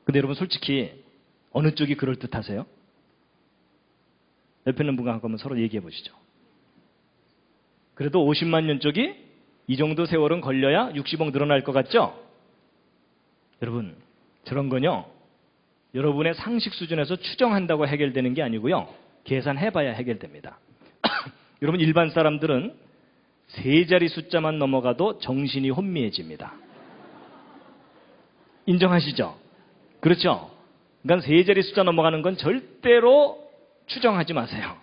근데 여러분 솔직히 어느 쪽이 그럴듯하세요? 옆에 있는 분과 한번 서로 얘기해 보시죠. 그래도 50만 년 쪽이 이 정도 세월은 걸려야 60억 늘어날 것 같죠? 여러분 저런 건요, 여러분의 상식 수준에서 추정한다고 해결되는 게 아니고요, 계산해봐야 해결됩니다. 여러분 일반 사람들은 3자리 숫자만 넘어가도 정신이 혼미해집니다. 인정하시죠? 그렇죠? 그러니까 3자리 숫자 넘어가는 건 절대로 추정하지 마세요.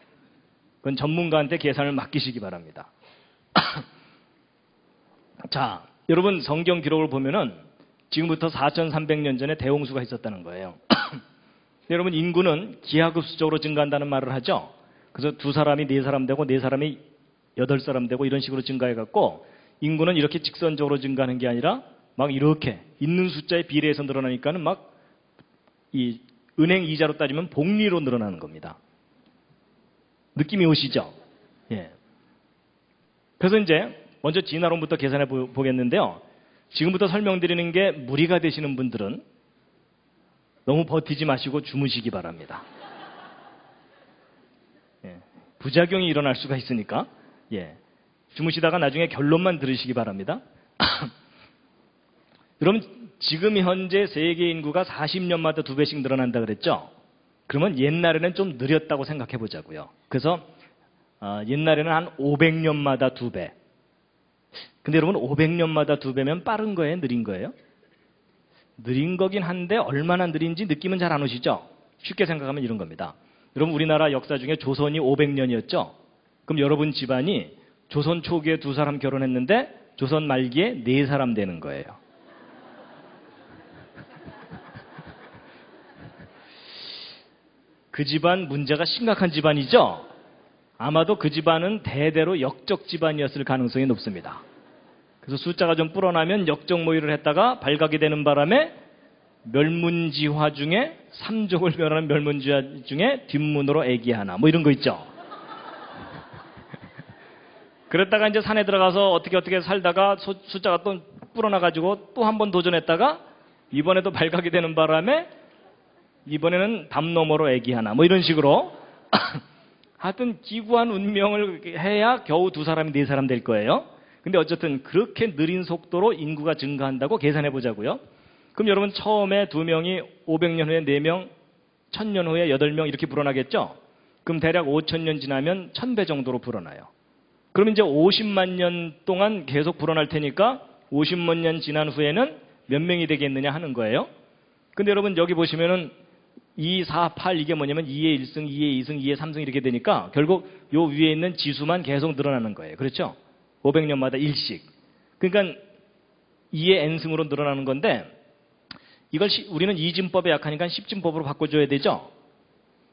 그건 전문가한테 계산을 맡기시기 바랍니다. 자, 여러분 성경 기록을 보면은 지금부터 4,300년 전에 대홍수가 있었다는 거예요. 여러분 인구는 기하급수적으로 증가한다는 말을 하죠. 그래서 2사람이 4사람 되고 4사람이 8사람 되고 이런 식으로 증가해갖고 인구는 이렇게 직선적으로 증가하는 게 아니라 막 이렇게 있는 숫자에 비례해서 늘어나니까는 막 이 은행 이자로 따지면 복리로 늘어나는 겁니다. 느낌이 오시죠? 예. 그래서 이제 먼저 진화론부터 계산해 보겠는데요. 지금부터 설명드리는 게 무리가 되시는 분들은 너무 버티지 마시고 주무시기 바랍니다. 예. 부작용이 일어날 수가 있으니까, 예. 주무시다가 나중에 결론만 들으시기 바랍니다. 여러분 지금 현재 세계 인구가 40년마다 2배씩 늘어난다 그랬죠? 그러면 옛날에는 좀 느렸다고 생각해 보자고요. 그래서 옛날에는 한 500년마다 2배. 근데 여러분 500년마다 2배면 빠른 거예요? 느린 거예요? 느린 거긴 한데 얼마나 느린지 느낌은 잘 안 오시죠? 쉽게 생각하면 이런 겁니다. 여러분 우리나라 역사 중에 조선이 500년이었죠? 그럼 여러분 집안이 조선 초기에 2사람 결혼했는데 조선 말기에 4사람 되는 거예요. 그 집안 문제가 심각한 집안이죠? 아마도 그 집안은 대대로 역적 집안이었을 가능성이 높습니다. 그래서 숫자가 좀 불어나면 역적 모의를 했다가 발각이 되는 바람에 멸문지화 중에 3족을 멸하는 멸문지화 중에 뒷문으로 애기 하나 뭐 이런 거 있죠. 그랬다가 이제 산에 들어가서 어떻게 살다가 숫자가 또 불어나가지고 또 한 번 도전했다가 이번에도 발각이 되는 바람에 이번에는 담 너머로 애기 하나 뭐 이런 식으로 하여튼 기구한 운명을 해야 겨우 두 사람이 네 사람 될 거예요. 근데 어쨌든 그렇게 느린 속도로 인구가 증가한다고 계산해 보자고요. 그럼 여러분 처음에 2명이 500년 후에 4명, 1000년 후에 8명 이렇게 불어나겠죠? 그럼 대략 5000년 지나면 1000배 정도로 불어나요. 그럼 이제 50만 년 동안 계속 불어날 테니까 50만 년 지난 후에는 몇 명이 되겠느냐 하는 거예요. 근데 여러분 여기 보시면은 2, 4, 8 이게 뭐냐면 2의 1승, 2의 2승, 2의 3승 이렇게 되니까 결국 요 위에 있는 지수만 계속 늘어나는 거예요. 그렇죠? 500년마다 1씩. 그러니까 2의 n승으로 늘어나는 건데 이걸 우리는 이진법에 약하니까 10진법으로 바꿔줘야 되죠?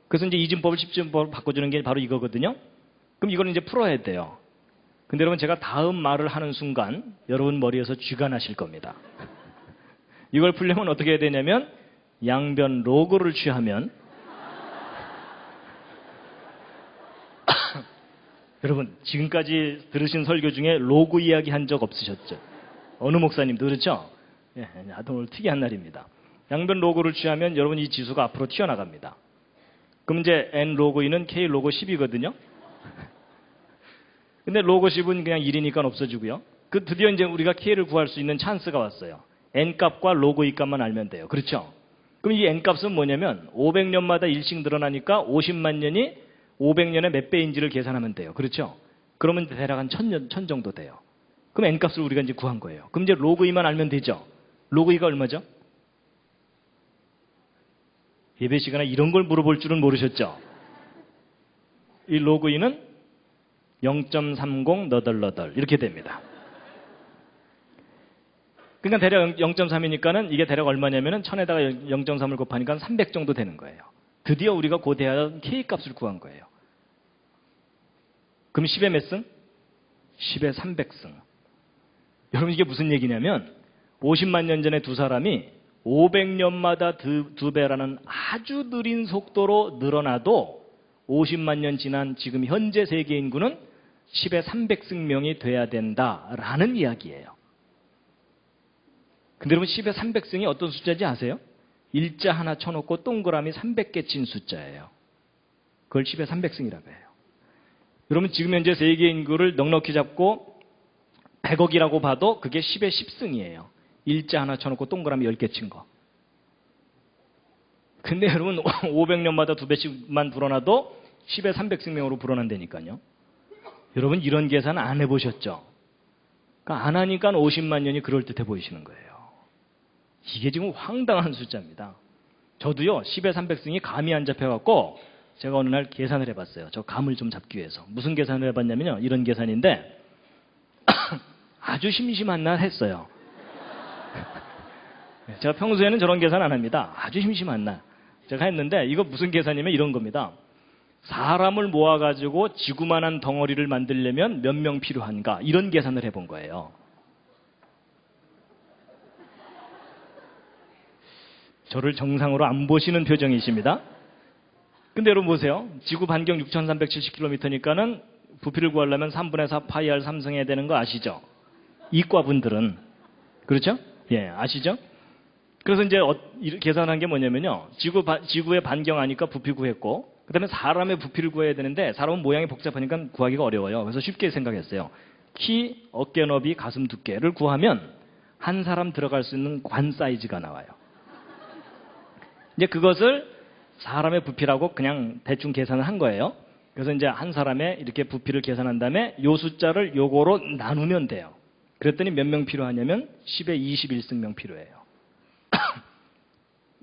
그래서 이제 이진법을 10진법으로 바꿔주는 게 바로 이거거든요. 그럼 이걸 이제 풀어야 돼요. 근데 여러분 제가 다음 말을 하는 순간 여러분 머리에서 쥐가 나실 겁니다. 이걸 풀려면 어떻게 해야 되냐면 양변 로그를 취하면 여러분 지금까지 들으신 설교 중에 로그 이야기 한 적 없으셨죠? 어느 목사님도 그렇죠? 예, 하여튼 오늘 특이한 날입니다. 양변 로그를 취하면 여러분 이 지수가 앞으로 튀어나갑니다. 그럼 이제 n 로그 2는 k 로그 10이거든요. 근데 로그 10은 그냥 1이니까 없어지고요. 그 드디어 이제 우리가 k를 구할 수 있는 찬스가 왔어요. n 값과 로그 2 값만 알면 돼요. 그렇죠? 그럼 이 n 값은 뭐냐면 500년마다 1씩 늘어나니까 50만 년이 500년의 몇 배인지를 계산하면 돼요. 그렇죠? 그러면 대략 한 1000 정도 돼요. 그럼 n 값을 우리가 이제 구한 거예요. 그럼 이제 로그 2만 알면 되죠? 로그 2가 얼마죠? 예배 시간에 이런 걸 물어볼 줄은 모르셨죠? 이 로그 2는 0.30 너덜너덜 이렇게 됩니다. 그러니까 대략 0.3이니까는 이게 대략 얼마냐면은 1000에다가 0.3을 곱하니까 300 정도 되는 거예요. 드디어 우리가 고대하던 K 값을 구한 거예요. 그럼 10의 몇 승? 10의 300승. 여러분 이게 무슨 얘기냐면 50만 년 전에 두 사람이 500년마다 두 배라는 아주 느린 속도로 늘어나도 50만 년 지난 지금 현재 세계 인구는 10의 300승명이 돼야 된다라는 이야기예요. 근데 여러분 10의 300승이 어떤 숫자인지 아세요? 일자 하나 쳐놓고 동그라미 300개 친 숫자예요. 그걸 10의 300승이라고 해요. 여러분 지금 현재 세계 인구를 넉넉히 잡고 100억이라고 봐도 그게 10의 10승이에요. 일자 하나 쳐놓고 동그라미 10개 친 거. 근데 여러분 500년마다 2배씩만 불어나도 10의 300승명으로 불어난다니까요. 여러분 이런 계산 안 해보셨죠? 그러니까 안 하니까 50만 년이 그럴듯해 보이시는 거예요. 이게 지금 황당한 숫자입니다. 저도요 10의 300승이 감이 안 잡혀갖고 제가 어느 날 계산을 해봤어요. 저 감을 좀 잡기 위해서. 무슨 계산을 해봤냐면요. 이런 계산인데 아주 심심한 날 했어요. 제가 평소에는 저런 계산 안 합니다. 아주 심심한 날. 제가 했는데 이거 무슨 계산이면 이런 겁니다. 사람을 모아가지고 지구만한 덩어리를 만들려면 몇 명 필요한가 이런 계산을 해본 거예요. 저를 정상으로 안 보시는 표정이십니다. 근데 여러분 보세요. 지구 반경 6370km니까는 부피를 구하려면 3분의 4 파이 r 3승해야 되는 거 아시죠? 이과분들은. 그렇죠? 예, 아시죠? 그래서 이제 계산한 게 뭐냐면요. 지구의 반경 아니까 부피 구했고, 그 다음에 사람의 부피를 구해야 되는데, 사람은 모양이 복잡하니까 구하기가 어려워요. 그래서 쉽게 생각했어요. 키, 어깨 너비, 가슴 두께를 구하면 한 사람 들어갈 수 있는 관 사이즈가 나와요. 이제 그것을 사람의 부피라고 그냥 대충 계산을 한 거예요. 그래서 이제 한 사람의 이렇게 부피를 계산한 다음에 요 숫자를 요거로 나누면 돼요. 그랬더니 몇 명 필요하냐면 10의 21승명 필요해요.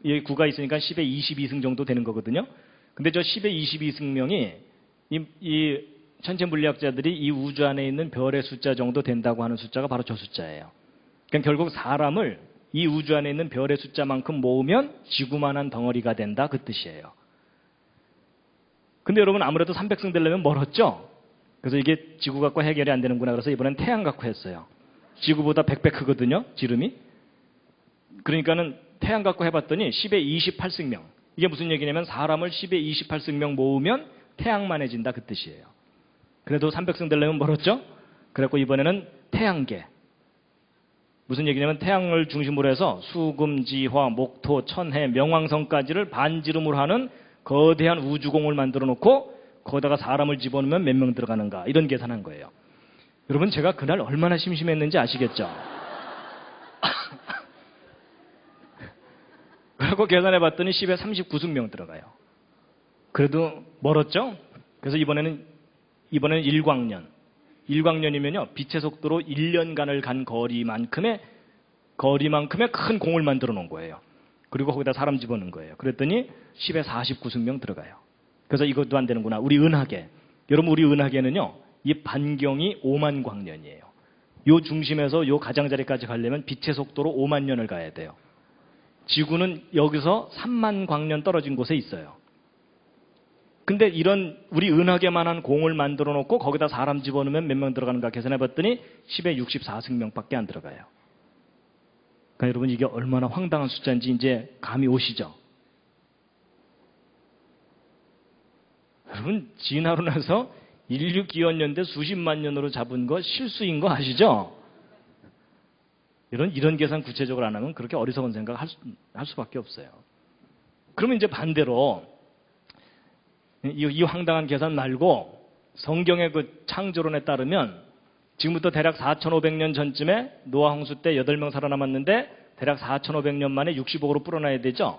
여기 9가 있으니까 10의 22승 정도 되는 거거든요. 근데 저 10의 22승명이 이 천체 물리학자들이 이 우주 안에 있는 별의 숫자 정도 된다고 하는 숫자가 바로 저 숫자예요. 그러니까 결국 사람을 이 우주 안에 있는 별의 숫자만큼 모으면 지구만한 덩어리가 된다 그 뜻이에요. 근데 여러분 아무래도 300승 되려면 멀었죠? 그래서 이게 지구 갖고 해결이 안 되는구나 그래서 이번엔 태양 갖고 했어요. 지구보다 100배 크거든요, 지름이. 그러니까는 태양 갖고 해봤더니 10의 28승명. 이게 무슨 얘기냐면 사람을 10의 28승명 모으면 태양만해진다 그 뜻이에요. 그래도 300승 되려면 멀었죠? 그래갖고 이번에는 태양계. 무슨 얘기냐면 태양을 중심으로 해서 수금, 지화, 목토, 천해, 명왕성까지를 반지름으로 하는 거대한 우주공을 만들어 놓고 거기다가 사람을 집어넣으면 몇 명 들어가는가 이런 계산한 거예요. 여러분 제가 그날 얼마나 심심했는지 아시겠죠? 그리고 계산해 봤더니 10에 39승명 들어가요. 그래도 멀었죠? 그래서 이번에는 1광년. 1광년이면요, 빛의 속도로 1년간을 간 거리만큼의 큰 공을 만들어 놓은 거예요. 그리고 거기다 사람 집어넣은 거예요. 그랬더니 10에 49승명 들어가요. 그래서 이것도 안 되는구나. 우리 은하계. 여러분, 우리 은하계는요, 이 반경이 5만 광년이에요. 요 중심에서 요 가장자리까지 가려면 빛의 속도로 5만 년을 가야 돼요. 지구는 여기서 3만 광년 떨어진 곳에 있어요. 근데 이런 우리 은하계만한 공을 만들어 놓고 거기다 사람 집어넣으면 몇 명 들어가는가 계산해 봤더니 10에 64승명밖에 안 들어가요. 그러니까 여러분 이게 얼마나 황당한 숫자인지 이제 감이 오시죠? 여러분 진화로 나서 인류 기원년대 수십만 년으로 잡은 거 실수인 거 아시죠? 이런 계산 구체적으로 안 하면 그렇게 어리석은 생각 할 수밖에 없어요. 그러면 이제 반대로 이 황당한 계산 말고 성경의 그 창조론에 따르면 지금부터 대략 4,500년 전쯤에 노아 홍수 때 8명 살아남았는데 대략 4,500년 만에 60억으로 불어나야 되죠.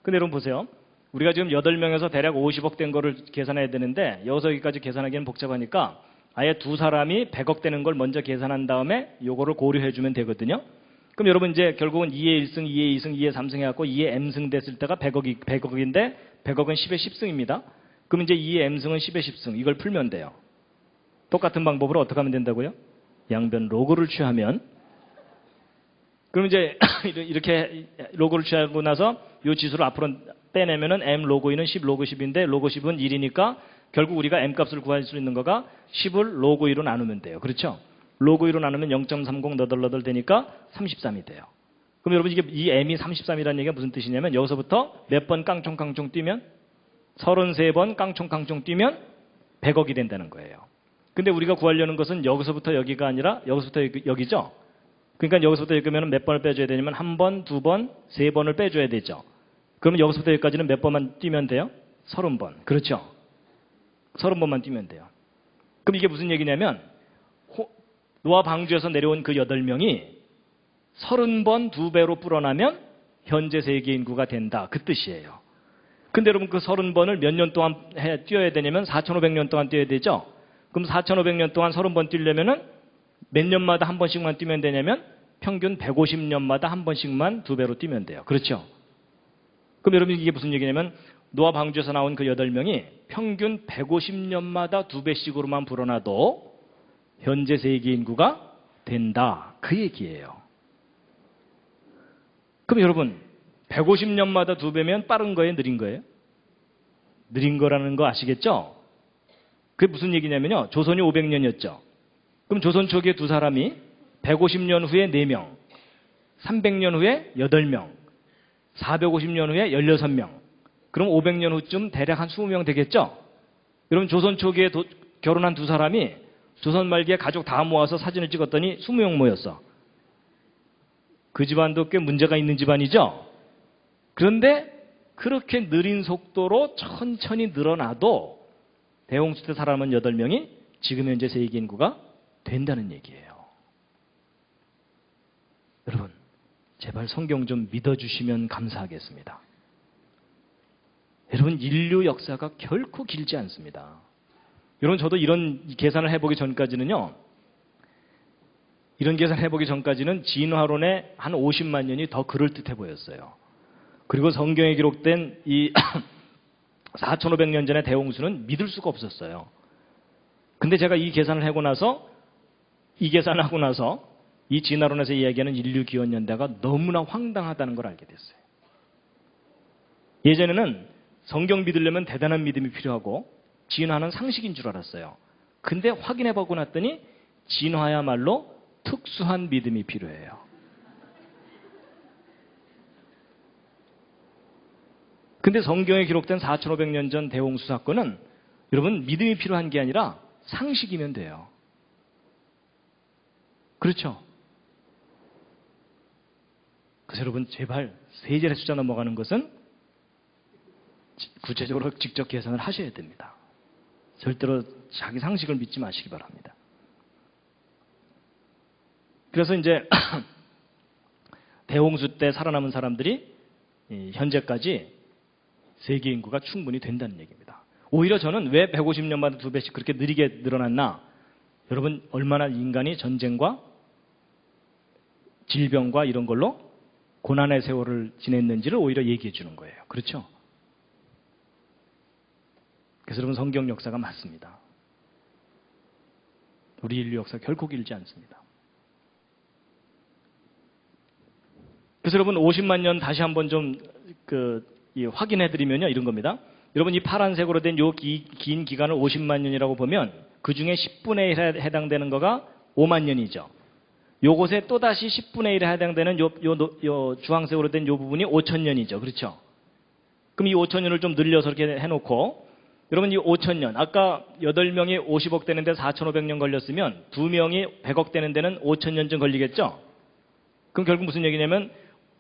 근데 여러분 보세요. 우리가 지금 8명에서 대략 50억 된 거를 계산해야 되는데 여기서 여기까지 계산하기는 복잡하니까 아예 두 사람이 100억 되는 걸 먼저 계산한 다음에 요거를 고려해 주면 되거든요. 그럼 여러분 이제 결국은 2의 1승, 2의 2승, 2의 3승 해갖고 2의 m승 됐을 때가 100억인데 100억은 10의 10승입니다. 그럼 이제 2의 m승은 10의 10승. 이걸 풀면 돼요. 똑같은 방법으로 어떻게 하면 된다고요? 양변 로그를 취하면. 그럼 이제 이렇게 로그를 취하고 나서 이 지수를 앞으로 빼내면은 m 로그 2는 10 로그 10인데 로그 10은 1이니까 결국 우리가 m 값을 구할 수 있는 거가 10을 로그 2로 나누면 돼요. 그렇죠? 로그 2로 나누면 0.30 너덜너덜 되니까 33이 돼요. 그럼 여러분 이게 이 m이 33이라는 얘기가 무슨 뜻이냐면 여기서부터 몇 번 깡총깡총 뛰면 33번 깡총깡총 뛰면 100억이 된다는 거예요. 근데 우리가 구하려는 것은 여기서부터 여기가 아니라 여기서부터 여기죠. 그러니까 여기서부터 여기면 몇 번을 빼줘야 되냐면 한 번, 두 번, 세 번을 빼줘야 되죠. 그러면 여기서부터 여기까지는 몇 번만 뛰면 돼요? 30번. 그렇죠? 30번만 뛰면 돼요. 그럼 이게 무슨 얘기냐면 노아 방주에서 내려온 그 8명이 30번 2배로 불어나면 현재 세계 인구가 된다. 그 뜻이에요. 근데 여러분 그 30번을 몇 년 동안 뛰어야 되냐면 4,500년 동안 뛰어야 되죠? 그럼 4,500년 동안 30번 뛰려면은 몇 년마다 한 번씩만 뛰면 되냐면 평균 150년마다 한 번씩만 2배로 뛰면 돼요. 그렇죠? 그럼 여러분 이게 무슨 얘기냐면 노아 방주에서 나온 그 8명이 평균 150년마다 2배씩으로만 불어나도 현재 세계 인구가 된다. 그 얘기예요. 그럼 여러분 150년마다 2배면 빠른 거예요? 느린 거예요? 느린 거라는 거 아시겠죠? 그게 무슨 얘기냐면요. 조선이 500년이었죠. 그럼 조선 초기에 두 사람이 150년 후에 4명, 300년 후에 8명, 450년 후에 16명. 그럼 500년 후쯤 대략 한 20명 되겠죠? 여러분 조선 초기에 결혼한 두 사람이 조선 말기에 가족 다 모아서 사진을 찍었더니 20명 모였어. 그 집안도 꽤 문제가 있는 집안이죠? 그런데 그렇게 느린 속도로 천천히 늘어나도 대홍수 때 살아남은 8명이 지금 현재 세계 인구가 된다는 얘기예요. 여러분, 제발 성경 좀 믿어주시면 감사하겠습니다. 여러분, 인류 역사가 결코 길지 않습니다. 여러분, 저도 이런 계산을 해보기 전까지는요, 이런 계산을 해보기 전까지는 진화론에 한 50만 년이 더 그럴듯해 보였어요. 그리고 성경에 기록된 이 4,500년 전의 대홍수는 믿을 수가 없었어요. 근데 제가 이 계산을 하고 나서 이 진화론에서 이야기하는 인류 기원 연대가 너무나 황당하다는 걸 알게 됐어요. 예전에는 성경 믿으려면 대단한 믿음이 필요하고 진화는 상식인 줄 알았어요. 근데 확인해보고 났더니 진화야말로 특수한 믿음이 필요해요. 근데 성경에 기록된 4,500년 전 대홍수 사건은 여러분 믿음이 필요한 게 아니라 상식이면 돼요. 그렇죠? 그래서 여러분 제발 세제의 숫자 넘어가는 것은 구체적으로 직접 계산을 하셔야 됩니다. 절대로 자기 상식을 믿지 마시기 바랍니다. 그래서 이제 대홍수 때 살아남은 사람들이 현재까지 세계 인구가 충분히 된다는 얘기입니다. 오히려 저는 왜 150년마다 2배씩 그렇게 느리게 늘어났나? 여러분 얼마나 인간이 전쟁과 질병과 이런 걸로 고난의 세월을 지냈는지를 오히려 얘기해 주는 거예요. 그렇죠? 그래서 여러분 성경 역사가 맞습니다. 우리 인류 역사 결코 길지 않습니다. 그래서 여러분 50만 년 다시 한번 좀 확인해 드리면요. 이런 겁니다. 여러분 이 파란색으로 된 요 긴 기간을 50만 년이라고 보면 그 중에 10분의 1에 해당되는 거가 5만 년이죠. 요것에 또다시 10분의 1에 해당되는 요 주황색으로 된 요 부분이 5천 년이죠. 그렇죠? 그럼 이 5천 년을 좀 늘려서 이렇게 해놓고 여러분 이 5천 년 아까 8명이 50억 되는데 4,500년 걸렸으면 2명이 100억 되는 데는 5천 년쯤 걸리겠죠? 그럼 결국 무슨 얘기냐면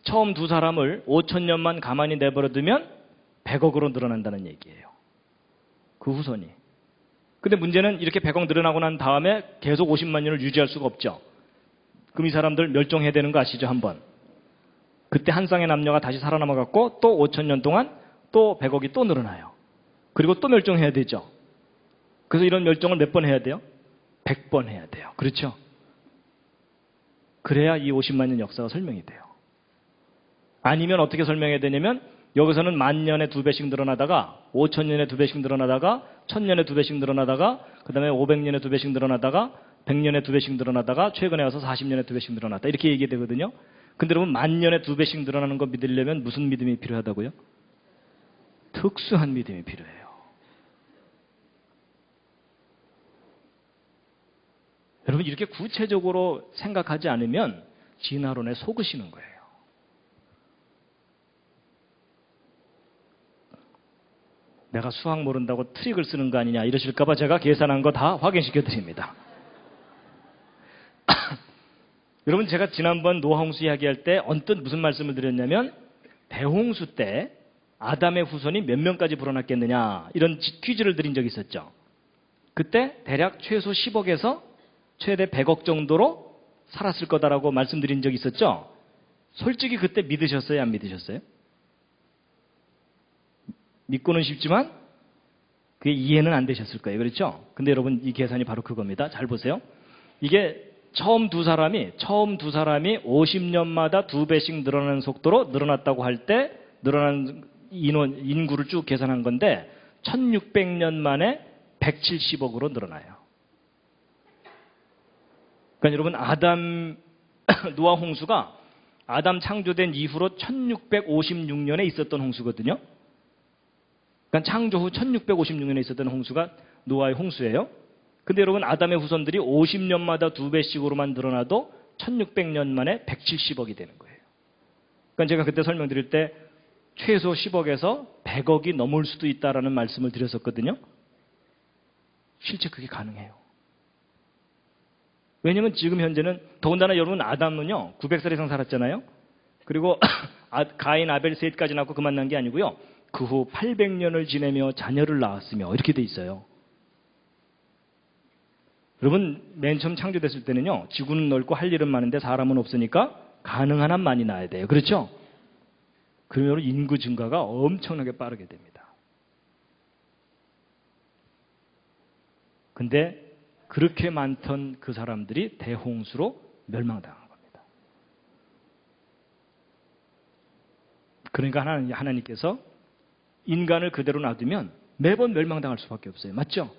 처음 두 사람을 5천 년만 가만히 내버려두면 100억으로 늘어난다는 얘기예요. 그 후손이. 근데 문제는 이렇게 100억 늘어나고 난 다음에 계속 50만 년을 유지할 수가 없죠. 그럼 이 사람들 멸종해야 되는 거 아시죠? 한번. 그때 한 쌍의 남녀가 다시 살아남아갖고 또 5천 년 동안 또 100억이 또 늘어나요. 그리고 또 멸종해야 되죠. 그래서 이런 멸종을 몇 번 해야 돼요? 100번 해야 돼요. 그렇죠? 그래야 이 50만 년 역사가 설명이 돼요. 아니면 어떻게 설명해야 되냐면 여기서는 10,000년에 2배씩 늘어나다가 5,000년에 2배씩 늘어나다가 1,000년에 2배씩 늘어나다가 그 다음에 500년에 2배씩 늘어나다가 100년에 2배씩 늘어나다가 최근에 와서 40년에 2배씩 늘어났다. 이렇게 얘기되거든요. 근데 여러분 10,000년에 2배씩 늘어나는 거 믿으려면 무슨 믿음이 필요하다고요? 특수한 믿음이 필요해요. 여러분 이렇게 구체적으로 생각하지 않으면 진화론에 속으시는 거예요. 내가 수학 모른다고 트릭을 쓰는 거 아니냐 이러실까 봐 제가 계산한 거 다 확인시켜 드립니다. 여러분 제가 지난번 노아홍수 이야기할 때 언뜻 무슨 말씀을 드렸냐면 대홍수 때 아담의 후손이 몇 명까지 불어났겠느냐 이런 퀴즈를 드린 적이 있었죠. 그때 대략 최소 10억에서 최대 100억 정도로 살았을 거다라고 말씀드린 적이 있었죠. 솔직히 그때 믿으셨어요? 안 믿으셨어요? 믿고는 싶지만 그게 이해는 안 되셨을 거예요. 그렇죠? 근데 여러분 이 계산이 바로 그겁니다. 잘 보세요. 이게 처음 두 사람이 50년마다 2배씩 늘어나는 속도로 늘어났다고 할 때 늘어난 인구를 쭉 계산한 건데 1600년 만에 170억으로 늘어나요. 그러니까 여러분 노아 홍수가 아담 창조된 이후로 1656년에 있었던 홍수거든요. 그러니까 창조 후 1656년에 있었던 홍수가 노아의 홍수예요. 근데 여러분 아담의 후손들이 50년마다 2배씩으로만 늘어나도 1600년 만에 170억이 되는 거예요. 그러니까 제가 그때 설명드릴 때 최소 10억에서 100억이 넘을 수도 있다라는 말씀을 드렸었거든요. 실제 그게 가능해요. 왜냐면 지금 현재는 더군다나 여러분 아담은요 900살 이상 살았잖아요. 그리고 가인, 아벨, 셋까지 낳고 그만 난 게 아니고요. 그 후 800년을 지내며 자녀를 낳았으며 이렇게 돼 있어요. 여러분 맨 처음 창조됐을 때는요. 지구는 넓고 할 일은 많은데 사람은 없으니까 가능한 한 많이 낳아야 돼요. 그렇죠? 그러면 인구 증가가 엄청나게 빠르게 됩니다. 근데 그렇게 많던 그 사람들이 대홍수로 멸망당한 겁니다. 그러니까 하나님께서 인간을 그대로 놔두면 매번 멸망당할 수밖에 없어요. 맞죠?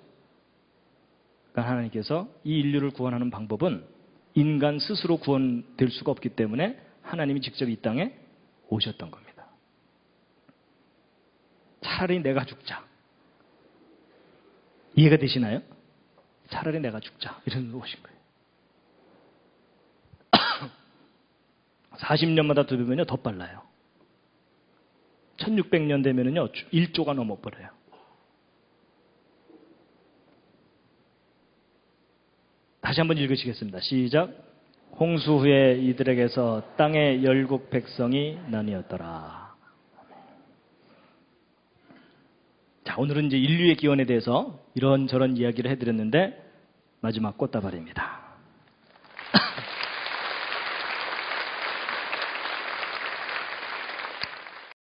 그러니까 하나님께서 이 인류를 구원하는 방법은 인간 스스로 구원될 수가 없기 때문에 하나님이 직접 이 땅에 오셨던 겁니다. 차라리 내가 죽자. 이해가 되시나요? 차라리 내가 죽자. 이런 오신 거예요. 40년마다 2배면요 더 빨라요. 1600년 되면은요 1조가 넘어버려요. 다시 한번 읽으시겠습니다. 시작. 홍수 후에 이들에게서 땅의 열국 백성이 나뉘었더라. 자, 오늘은 이제 인류의 기원에 대해서 이런저런 이야기를 해드렸는데 마지막 꽃다발입니다.